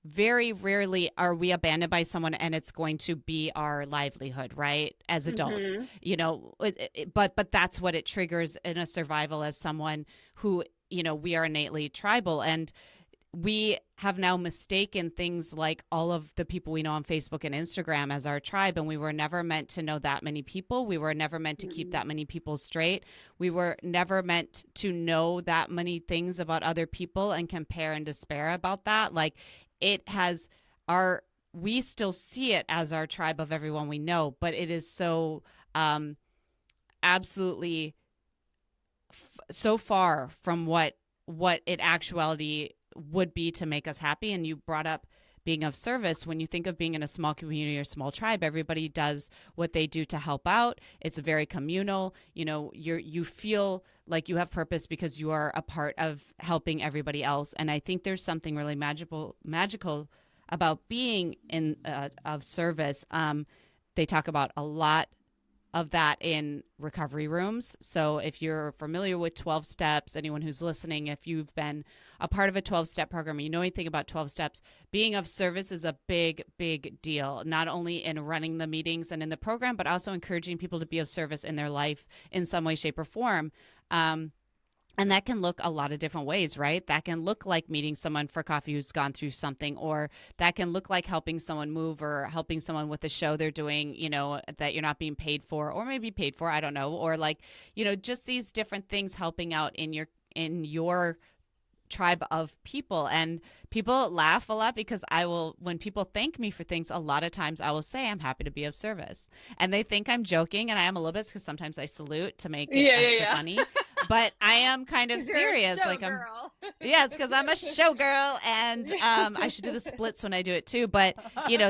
very rarely are we abandoned by someone and it's going to be our livelihood, right? As adults, Mm-hmm. but that's what it triggers in a survival as someone who, we are innately tribal. And we have now mistaken things like all of the people we know on Facebook and Instagram as our tribe. And we were never meant to know that many people. We were never meant to keep that many people straight. We were never meant to know that many things about other people and compare and despair about that. Like, it has we still see it as our tribe of everyone we know, but it is so absolutely so far from what it actuality would be to make us happy. And you brought up being of service. When you think of being in a small community or small tribe, everybody does what they do to help out. It's very communal. You feel like you have purpose because you are a part of helping everybody else. And I think there's something really magical about being in of service. They talk about a lot of that in recovery rooms. So if you're familiar with 12 steps, anyone who's listening, if you've been a part of a 12-step program, you know anything about 12 steps, being of service is a big, big deal, not only in running the meetings and in the program, but also encouraging people to be of service in their life in some way, shape, or form. And that can look a lot of different ways, right? That can look like meeting someone for coffee who's gone through something, or that can look like helping someone move or helping someone with a show they're doing, that you're not being paid for, or maybe paid for, I don't know, or like, just these different things helping out in your tribe of people. And people laugh a lot because when people thank me for things, a lot of times I will say I'm happy to be of service, and they think I'm joking, and I am a little bit, because sometimes I salute to make it extra funny, but I am kind of serious. Like it's because I'm a showgirl, and I should do the splits when I do it too. But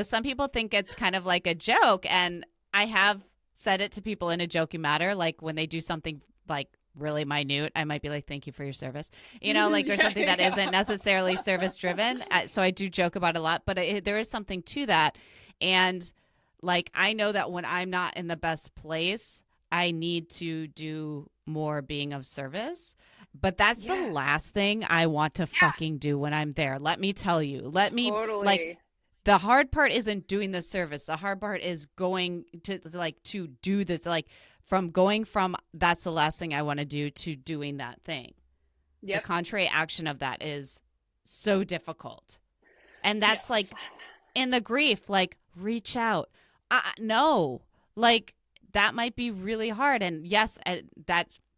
some people think it's kind of like a joke, and I have said it to people in a joking manner, like when they do something like really minute, I might be like, thank you for your service, or something that isn't necessarily service driven. So I do joke about it a lot, but there is something to that. And like, I know that when I'm not in the best place, I need to do more being of service. But that's the last thing I want to fucking do when I'm there. Let me tell you. Totally. Like, the hard part isn't doing the service. The hard part is going to do this, like, from that's the last thing I want to do to doing that thing. Yep. The contrary action of that is so difficult. And that's like in the grief, like, reach out. No, like, that might be really hard. And yes,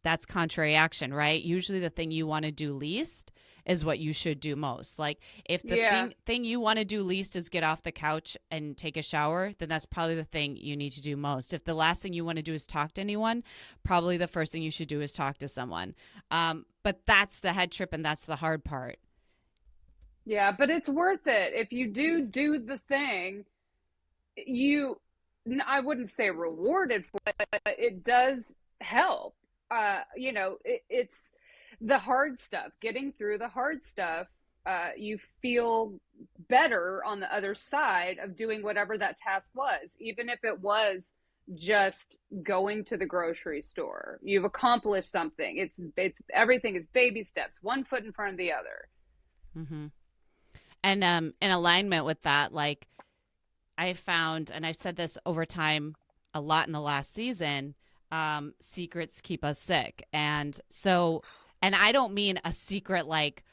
that's contrary action, right? Usually the thing you want to do least is what you should do most. Like, if the thing you want to do least is get off the couch and take a shower, then that's probably the thing you need to do most. If the last thing you want to do is talk to anyone, probably the first thing you should do is talk to someone. But that's the head trip, and that's the hard part. Yeah, but it's worth it. If you do the thing, I wouldn't say rewarded for it, but it does help. It's the hard stuff, getting through the hard stuff. You feel better on the other side of doing whatever that task was, even if it was just going to the grocery store. You've accomplished something. It's everything is baby steps, one foot in front of the other. Mm-hmm. And in alignment with that, like, I found, and I've said this over time a lot in the last season, secrets keep us sick. And so, and I don't mean a secret like,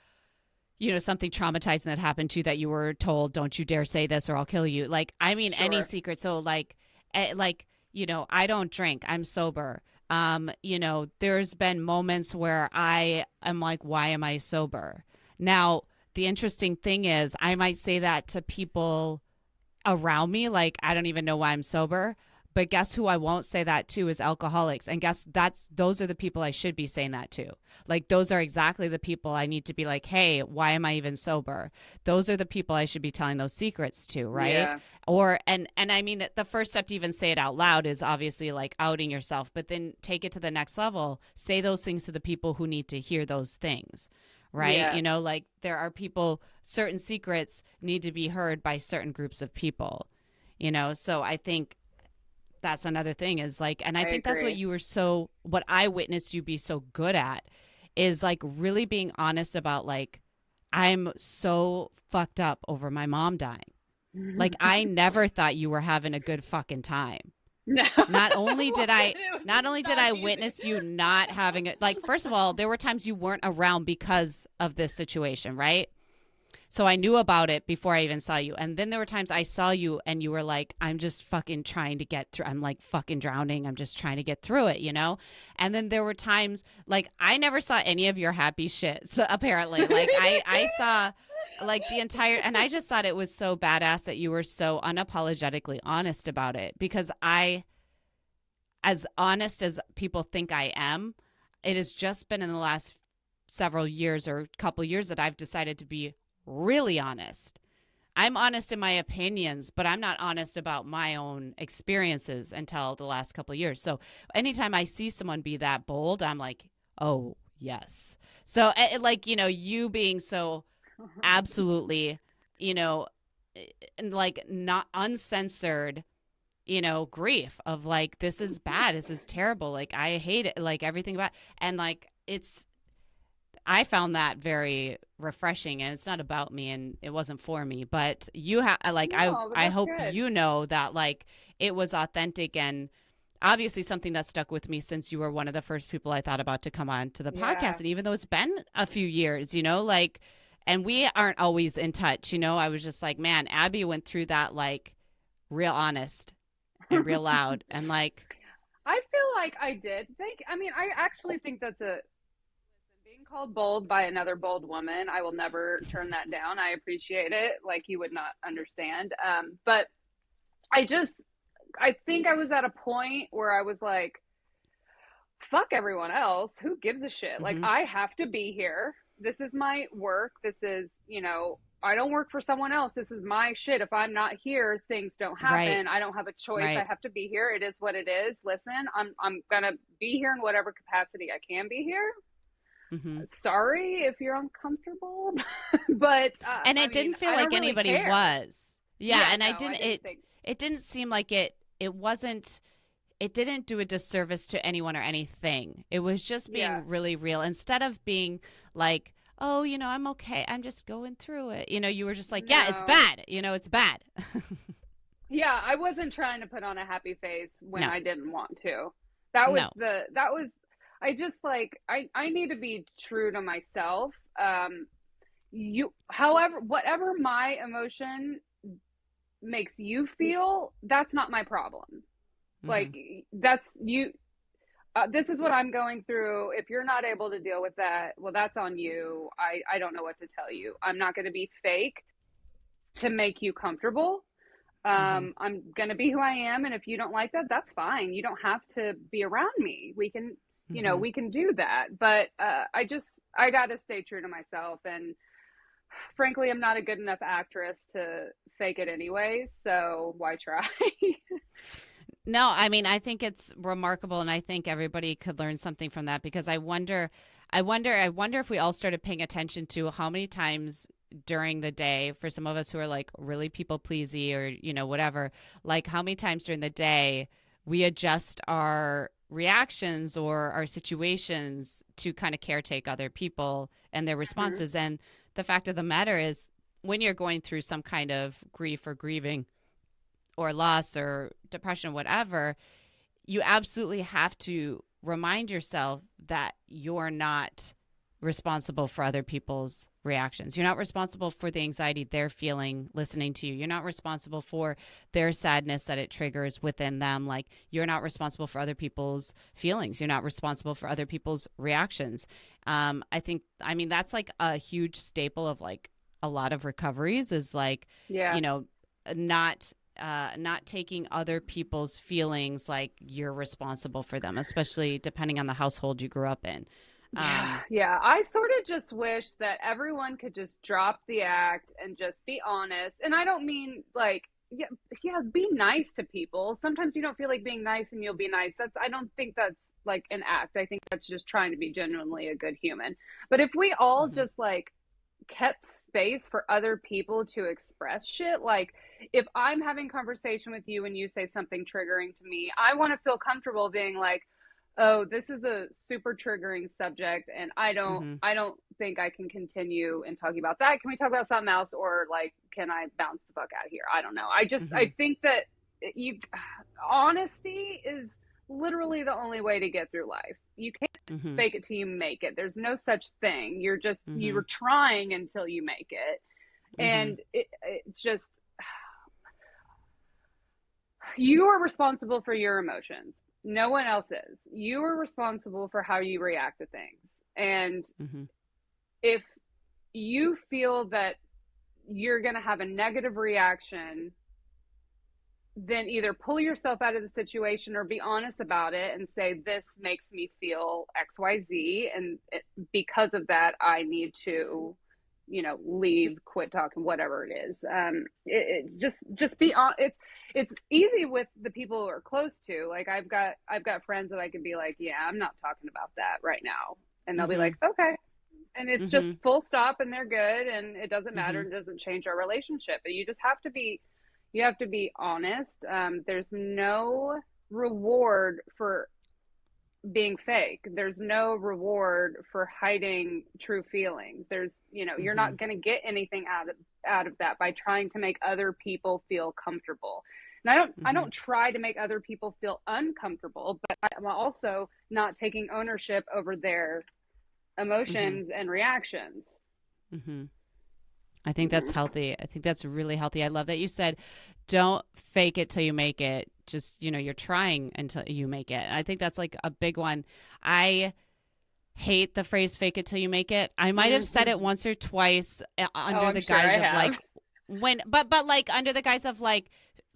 something traumatizing that happened to you that you were told, don't you dare say this or I'll kill you. Like, I mean, any secret. So like, I don't drink. I'm sober. There's been moments where I am like, why am I sober? Now, the interesting thing is I might say that to people around me, like, I don't even know why I'm sober. But guess who I won't say that to is alcoholics. And those are the people I should be saying that to. Like, those are exactly the people I need to be like, hey, why am I even sober? Those are the people I should be telling those secrets to, right? Yeah. Or, and I mean, the first step to even say it out loud is obviously like outing yourself, but then take it to the next level. Say those things to the people who need to hear those things, right? Yeah. Like, there are people, certain secrets need to be heard by certain groups of people, so I think that's another thing is like, and I think agree. That's what I witnessed you be so good at is like really being honest about like, I'm so fucked up over my mom dying. Like, I never thought you were having a good fucking time. No. Not only did I witness you not having it, like, first of all, there were times you weren't around because of this situation, right? So I knew about it before I even saw you. And then there were times I saw you and you were like, I'm just fucking trying to get through. I'm like fucking drowning. I'm just trying to get through it, And then there were times like I never saw any of your happy shit. So apparently, like I saw like the entire, and I just thought it was so badass that you were so unapologetically honest about it, because as honest as people think I am, it has just been in the last several years or couple years that I've decided to be really honest. I'm honest in my opinions, but I'm not honest about my own experiences until the last couple of years. So anytime I see someone be that bold, I'm like, oh, yes. So like, you being so absolutely, and like not uncensored, grief of like, this is bad, this is terrible, like I hate it, like everything about, and like I found that very refreshing, and it's not about me and it wasn't for me, but you have like No, but I that's hope good. you know that like it was authentic and obviously something that stuck with me since you were one of the first people I thought about to come on to the podcast. Yeah. And even though it's been a few years, like, and we aren't always in touch, I was just like, man, Abbi went through that like real honest and real loud and like, I feel like I did think, I mean, I actually think that's a, being called bold by another bold woman. I will never turn that down. I appreciate it. Like you would not understand. But I just, I think I was at a point where I was like, fuck everyone else. Who gives a shit? Like, mm-hmm, I have to be here. This is my work. This is, I don't work for someone else. This is my shit. If I'm not here, things don't right, happen. I don't have a choice. I right, have to be here. It is what it is. Listen, I'm gonna be here in whatever capacity I can be here. mm-hmm. Sorry if you're uncomfortable, but And I it mean, didn't feel I don't like really anybody care. was. Yeah, Yeah, and I no, I didn't didn't think. it didn't seem like it wasn't it didn't do a disservice to anyone or anything. It was just Yeah, being really real instead of being like, "Oh, I'm okay. I'm just going through it." You were just like, "Yeah, it's no. bad. It's bad." Yeah, I wasn't trying to put on a happy face when No. I didn't want to. No. That was I just like I need to be true to myself. You however whatever my emotion makes you feel, that's not my problem. Mhm. Like that's you this is what I'm going through. If you're not able to deal with that, well that's on you. I don't know what to tell you. I'm not going to be fake to make you comfortable. Mhm. I'm gonna be who I am, and if you don't like that, that's fine. You don't have to be around me. We can, Mhm. we can do that. But I got to stay true to myself, and frankly, I'm not a good enough actress to fake it anyway. So why try? No, I mean, I think it's remarkable, and I think everybody could learn something from that because I wonder if we all started paying attention to how many times during the day, for some of us who are like really people pleasy or whatever, like how many times during the day we adjust our reactions or our situations to kind of caretake other people and their Mhm. responses. And the fact of the matter is, when you're going through some kind of grief or grieving or loss or depression or whatever, you absolutely have to remind yourself that you're not responsible for other people's reactions. You're not responsible for the anxiety they're feeling listening to you. You're not responsible for their sadness that it triggers within them. Like, you're not responsible for other people's feelings. You're not responsible for other people's reactions. I mean, that's like a huge staple of like a lot of recoveries is like, Yeah. you know, not not taking other people's feelings like you're responsible for them, especially depending on the household you grew up in. Yeah, Um, yeah. I sort of just wish that everyone could just drop the act and just be honest. And I don't mean like, yeah, yeah, be nice to people. Sometimes you don't feel like being nice and you'll be nice. I don't think that's like an act. I think that's just trying to be genuinely a good human. But if we all mhm, just like kept space for other people to express shit, like if I'm having conversation with you and you say something triggering to me, I want to feel comfortable being like, oh, this is a super triggering subject and mhm, I don't think I can continue in talking about that. Can we talk about something else, or like can I bounce the fuck out of here? I don't know. I mhm, think that you honesty is literally the only way to get through life. You can't mhm, fake it till you make it. There's no such thing. You're mhm, trying until you make it. mhm, And it's just you are responsible for your emotions. No one else is. You are responsible for how you react to things. And mhm, if you feel that you're going to have a negative reaction, then either pull yourself out of the situation or be honest about it and say, this makes me feel XYZ. And because of that, I need to, leave, quit talking, whatever it is. Just be on. It's easy with the people who are close to, like, I've got friends that I can be like, yeah, I'm not talking about that right now. And they'll be like, mhm. okay. and it's just Mm-hmm. full stop, and they're good, and it doesn't matter, Mm-hmm. and it doesn't change our relationship. But you have to be honest. There's no reward for being fake. There's no reward for hiding true feelings. You're Mm-hmm. not going to get anything out of that by trying to make other people feel comfortable. And I Mm-hmm. don't try to make other people feel uncomfortable, but I'm also not taking ownership over their Mm-hmm. emotions and reactions. Mm-hmm. I think that's healthy. I think that's really healthy. I love that you said, don't fake it till you make it. Just, you're trying until you make it. I think that's like a big one. I hate the phrase fake it till you make it. I might have said it Mm-hmm. once or twice Oh, under I'm the sure guise I of have. like but like under the guise of like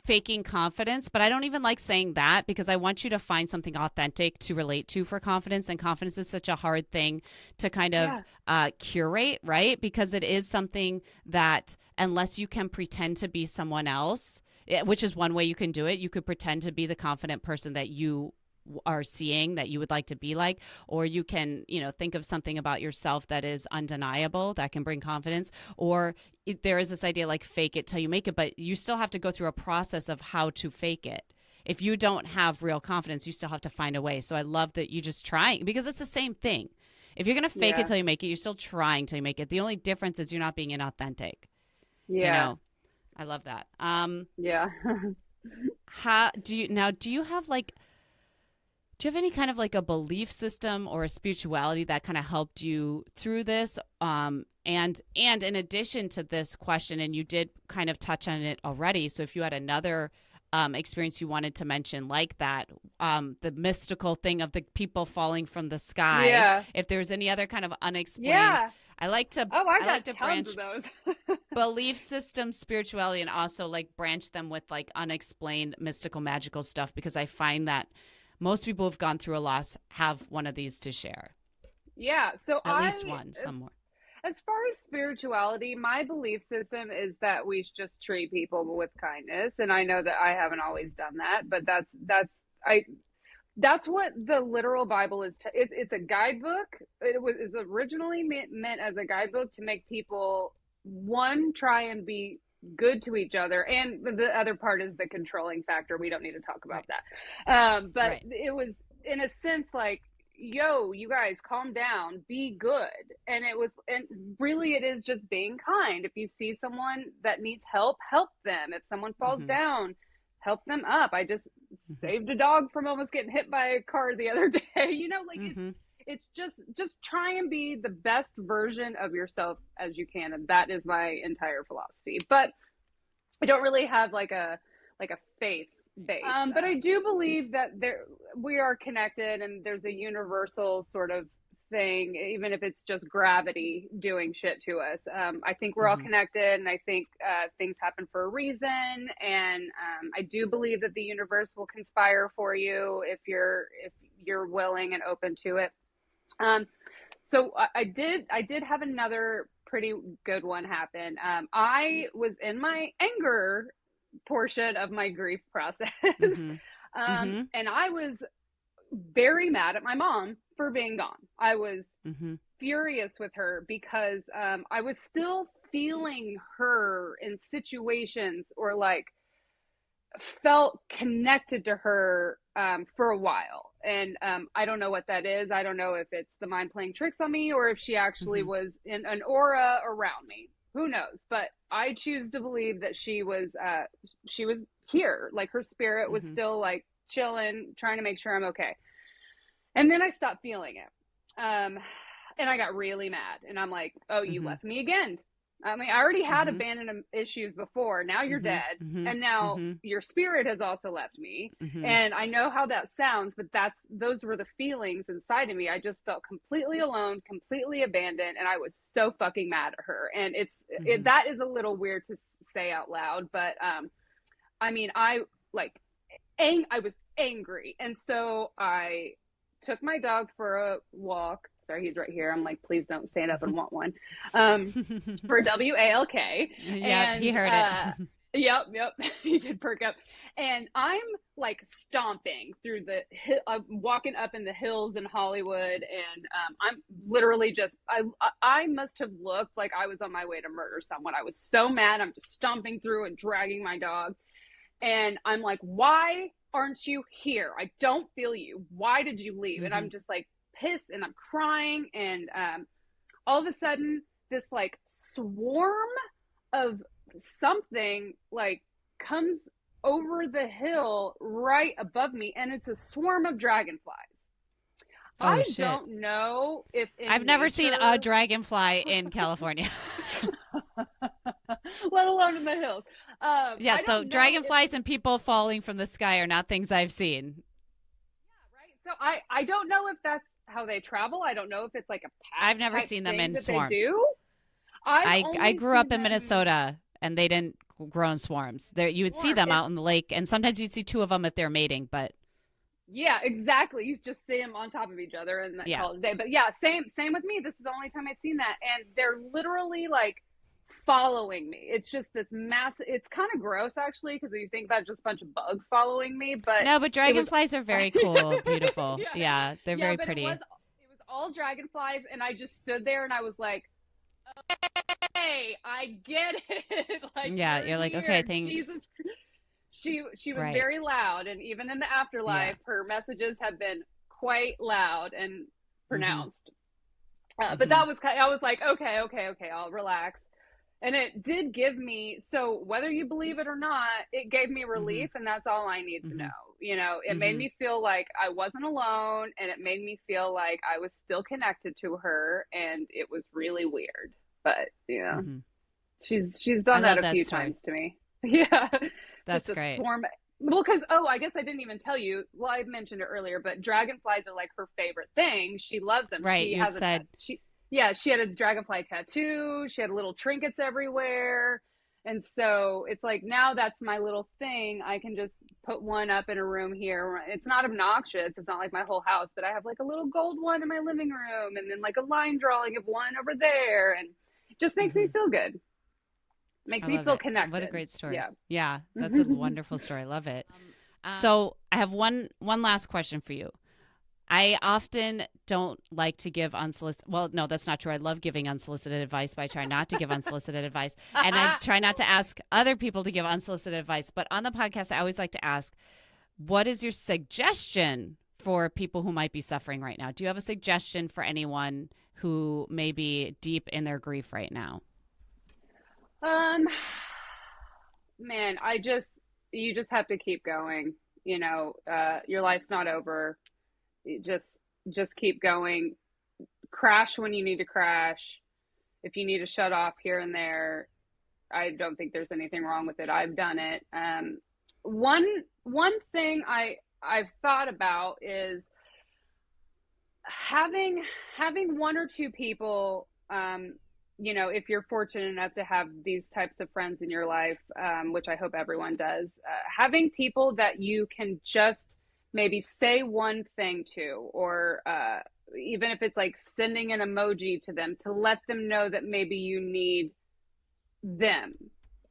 faking confidence, but I don't even like saying that because I want you to find something authentic to relate to for confidence, and confidence is such a hard thing to kind of Yeah. curate, right? Because it is something that unless you can pretend to be someone else, which is one way you can do it, you could pretend to be the confident person that you are seeing that you would like to be like, or you can think of something about yourself that is undeniable that can bring confidence, or there is this idea like fake it till you make it, but you still have to go through a process of how to fake it. If you don't have real confidence, you still have to find a way. So I love that you just trying, because it's the same thing. If you're going to fake it Yeah. till you make it, you're still trying till you make it. The only difference is you're not being inauthentic you Yeah. know I love that. Yeah. How do you have like, do you have any kind of like a belief system or a spirituality that kind of helped you through this? And in addition to this question, and you did kind of touch on it already. So if you had another experience you wanted to mention like that, the mystical thing of the people falling from the sky, Yeah. if there's any other kind of unexplained, Yeah. I like to Oh, I I like got to tons of branch those. belief system, spirituality, and also like branch them with like unexplained mystical magical stuff, because I find that most people who've gone through a loss have one of these to share, Yeah. So at least one somewhere. as far as spirituality, my belief system is that we should just treat people with kindness. And I know that I haven't always done that, but I, that's what the literal Bible is. It's a guidebook. It was is originally meant as a guidebook to make people, one, try and be good to each other, and the other part is the controlling factor. We don't need to talk about Right. that. But Right. it was in a sense like, yo, you guys calm down, be good. And really it is just being kind. If you see someone that needs help them. If someone falls Mm-hmm. down, help them up. I just Mm-hmm. saved a dog from almost getting hit by a car the other day. Like Mm-hmm. it's just try and be the best version of yourself as you can, and that is my entire philosophy. But I don't really have like a faith base. But I do believe that we are connected, and there's a universal sort of thing, even if it's just gravity doing shit to us. I think we're all Mm-hmm. connected, and I think things happen for a reason. And I do believe that the universe will conspire for you if you're willing and open to it. Um, so I did have another pretty good one happen. I was in my anger portion of my grief process. Mm-hmm. Mm-hmm. And I was very mad at my mom for being gone. I was Mm-hmm. furious with her because I was still feeling her in situations, or like felt connected to her for a while. And I don't know what that is. I don't know if it's the mind playing tricks on me, or if she actually Mm-hmm. was in an aura around me. Who knows? But I choose to believe that she was here. Like her spirit was Mm-hmm. still like chilling, trying to make sure I'm okay. And then I stopped feeling it. And I got really mad. And I'm like, oh, you Mm-hmm. left me again. I mean, I already had Mm-hmm. abandonment issues before. Now you're Mm-hmm. dead. Mm-hmm. And now Mm-hmm. your spirit has also left me. Mm-hmm. And I know how that sounds, but those were the feelings inside of me. I just felt completely alone, completely abandoned. And I was so fucking mad at her. And Mm-hmm. that is a little weird to say out loud, but I mean, like, I was angry. And so I took my dog for a walk. Sorry, he's right here. I'm like, please don't stand up and want one. For WALK. Yep, he And heard it. Yep. He did perk up. And I'm like stomping through the hill, walking up in the hills in Hollywood, and I'm literally just I must have looked like I was on my way to murder someone. I was so mad. I'm just stomping through and dragging my dog, and I'm like, "Why aren't you here? I don't feel you. Why did you leave?" And Mm-hmm. I'm just like pissed, and I'm crying, and all of a sudden, this like swarm of something like comes over the hill right above me, and it's a swarm of dragonflies. Oh I shit. don't know if I've in never seen a nature, dragonfly in California. let alone in the hills, Yeah, I so don't know if, dragonflies and people falling from the sky are not things I've seen. right, so I don't know if that's how they travel. I don't know if it's like a I've pack never type seen them thing in that they swarms. do. I've I only grew seen up in them Minnesota and they didn't grow in swarms. There you would see swarm, them and out in the lake and sometimes you'd see two of them if they're mating, but yeah, exactly. You just see them on top of each other and then yeah. call it a day. But yeah, same with me. This is the only time I've seen that, and they're literally like following me. It's just this massive. It's kind of gross actually because you think about just a bunch of bugs following me, but No, but it was dragonflies are very cool, beautiful. yeah, Yeah, they're yeah. very But pretty. it was all dragonflies, and I just stood there and I was like, hey, I get it. Like Yeah, you're you're like, okay, here, thanks. Jesus. She was Right. very loud, and even in the Yeah. afterlife, her messages have been quite loud and Mhm. pronounced. But Mhm. I was like, okay, I'll relax. And it did give me, so whether you believe it or not, it gave me Mhm. relief, and that's all I need to know. Mhm. You know, it made Mhm. me feel like I wasn't alone, and it made me feel like I was still connected to her, and it was really weird. But yeah, Mhm. she's I done that love a that few story. times to me. Yeah, just That's a great. swarm. Well, because oh, I guess I didn't even tell you. Well, I mentioned it earlier, but dragonflies are like her favorite thing. She loves them. Right, you had said She had a dragonfly tattoo. She had little trinkets everywhere. And so it's like now that's my little thing. I can just put one up in a room here. It's not obnoxious. It's not like my whole house, but I have like a little gold one in my living room and then like a line drawing of one over there. And it just makes me mhm. feel good. Makes I me love feel it. What a connected. great story. Yeah. Yeah, that's a wonderful story. I love it. So, I have one last question for you. I often don't like to give unsolicited. Well, no, that's not true. I love giving unsolicited advice, but I try not to give unsolicited advice, and I try not to ask other people to give unsolicited advice. But on the podcast, I always like to ask, "What is your suggestion for people who might be suffering right now? Do you have a suggestion for anyone who may be deep in their grief right now?" um, man, you just have to keep going. You know, your life's not over. You just keep going. Crash when you need to crash. If you need to shut off here and there, I don't think there's anything wrong with it. I've done it. One one thing I've thought about is having one or two people, you know, if you're fortunate enough to have these types of friends in your life, which I hope everyone does, having people that you can just maybe say one thing to, or even if it's like sending an emoji to them to let them know that maybe you need them,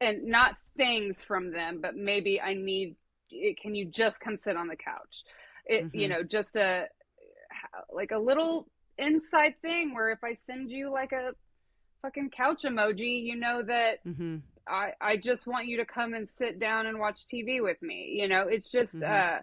and not things from them, but maybe I need it. Can you just come sit on the couch? It, you Mm-hmm. know, just a like a little inside thing where if I send you like a fucking couch emoji, you know that Mm-hmm. I just want you to come and sit down and watch TV with me. You know, it's just Mm-hmm.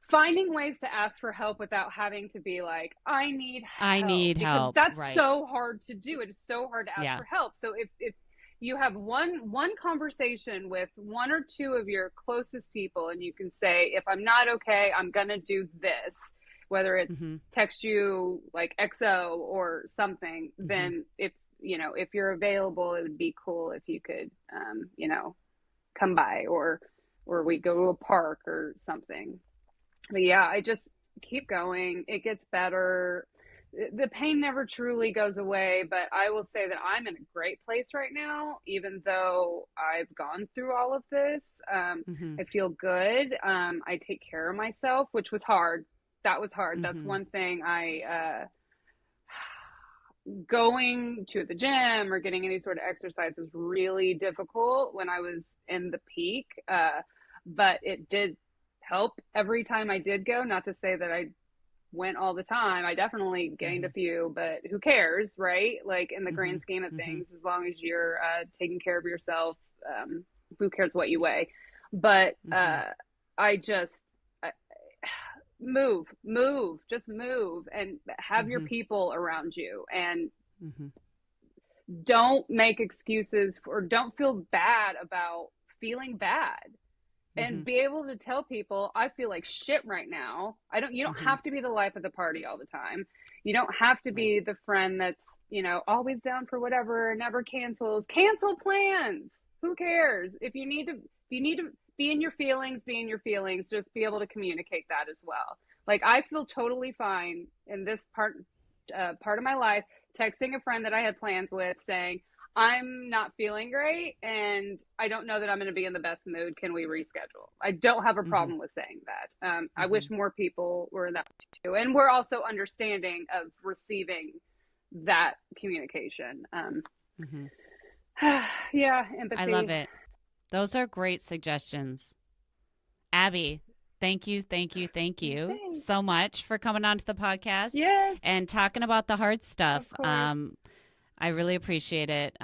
finding ways to ask for help without having to be like, I need I help, need because help. that's Right. so hard to do. It is so hard to ask Yeah. for help. So if you have one conversation with one or two of your closest people, and you can say, if I'm not okay, I'm gonna do this, whether it's Mm-hmm. text you like XO or something, Mm-hmm. then if you know, if you're available, it would be cool if you could you know, come by, or we go to a park or something. But yeah, I just keep going. It gets better. The pain never truly goes away, but I will say that I'm in a great place right now, even though I've gone through all of this. Mm-hmm. I feel good. I take care of myself, which was hard. That was hard. That's Mm-hmm. one thing going to the gym or getting any sort of exercise was really difficult when I was in the peak. But it did help every time I did go. Not to say that I went all the time. I definitely gained a few, but who cares, right? Like in the grand scheme of things, as long as you're taking care of yourself, who cares what you weigh? But I just just move and have your people around you, and don't make excuses or don't feel bad about feeling bad. And be able to tell people, I feel like shit right now. You don't have to be the life of the party all the time. You don't have to be the friend that's, always down for whatever, never cancels. Cancel plans. Who cares? If you need to be in your feelings, be in your feelings. Just be able to communicate that as well. Like, I feel totally fine in this part of my life, texting a friend that I had plans with saying, I'm not feeling great and I don't know that I'm going to be in the best mood. Can we reschedule? I don't have a problem with saying that. I wish more people were that too. And we're also understanding of receiving that communication. Yeah, empathy. I love it. Those are great suggestions. Abbi, thank you Thanks. so much for coming on to the podcast Yes. and talking about the hard stuff. Of course. I really appreciate it.